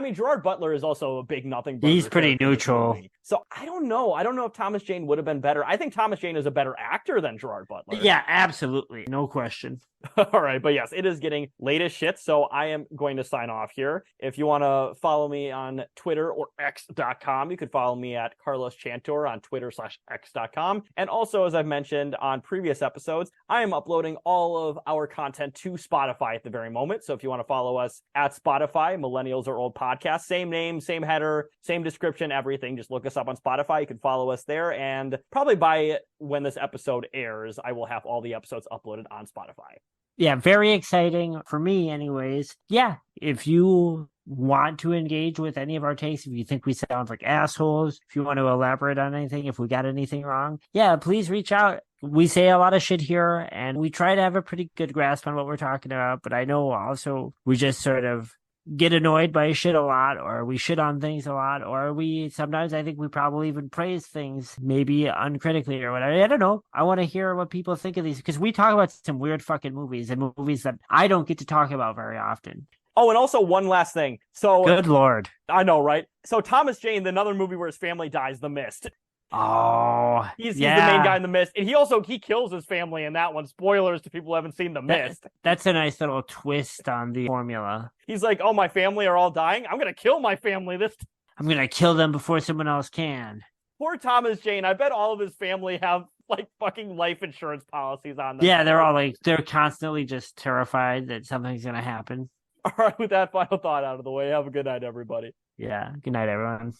mean, Gerard Butler is also a big nothing burger. He's pretty neutral. So I don't know. I don't know if Thomas Jane would have been better. I think Thomas Jane is a better actor than Gerard Butler. Yeah, absolutely. No question. All right. But yes, it is getting late as shit. So I am going to sign off here. If you want to follow me on Twitter or X.com, you could follow me at Carlos Chantor on Twitter/X.com. And also, as I've mentioned on previous episodes, I am uploading all of our content to Spotify at the very moment. So if you want to follow us at Spotify, Millennials Are Old Podcast, same name, same header, same description, everything. Just look us up on Spotify. You can follow us there. And probably by when this episode airs, I will have all the episodes uploaded on Spotify. Yeah, very exciting for me anyways. Yeah, if you want to engage with any of our takes, if you think we sound like assholes, if you want to elaborate on anything, if we got anything wrong, yeah, please reach out. We say a lot of shit here and we try to have a pretty good grasp on what we're talking about, but I know also we just sort of get annoyed by shit a lot, or we shit on things a lot, or sometimes I think we probably even praise things maybe uncritically or whatever. I don't know. I want to hear what people think of these because we talk about some weird fucking movies and movies that I don't get to talk about very often. Oh, and also one last thing. So good Lord. I know, right? So Thomas Jane, another movie where his family dies, The Mist. Oh, he's the main guy in The Mist, and he kills his family in that one. Spoilers to people who haven't seen The Mist. That's a nice little twist on the formula. He's like, "Oh, my family are all dying. I'm gonna kill my family this time. I'm gonna kill them before someone else can." Poor Thomas Jane. I bet all of his family have like fucking life insurance policies on them. Yeah, they're constantly just terrified that something's gonna happen. All right, with that final thought out of the way, have a good night, everybody. Yeah, good night, everyone.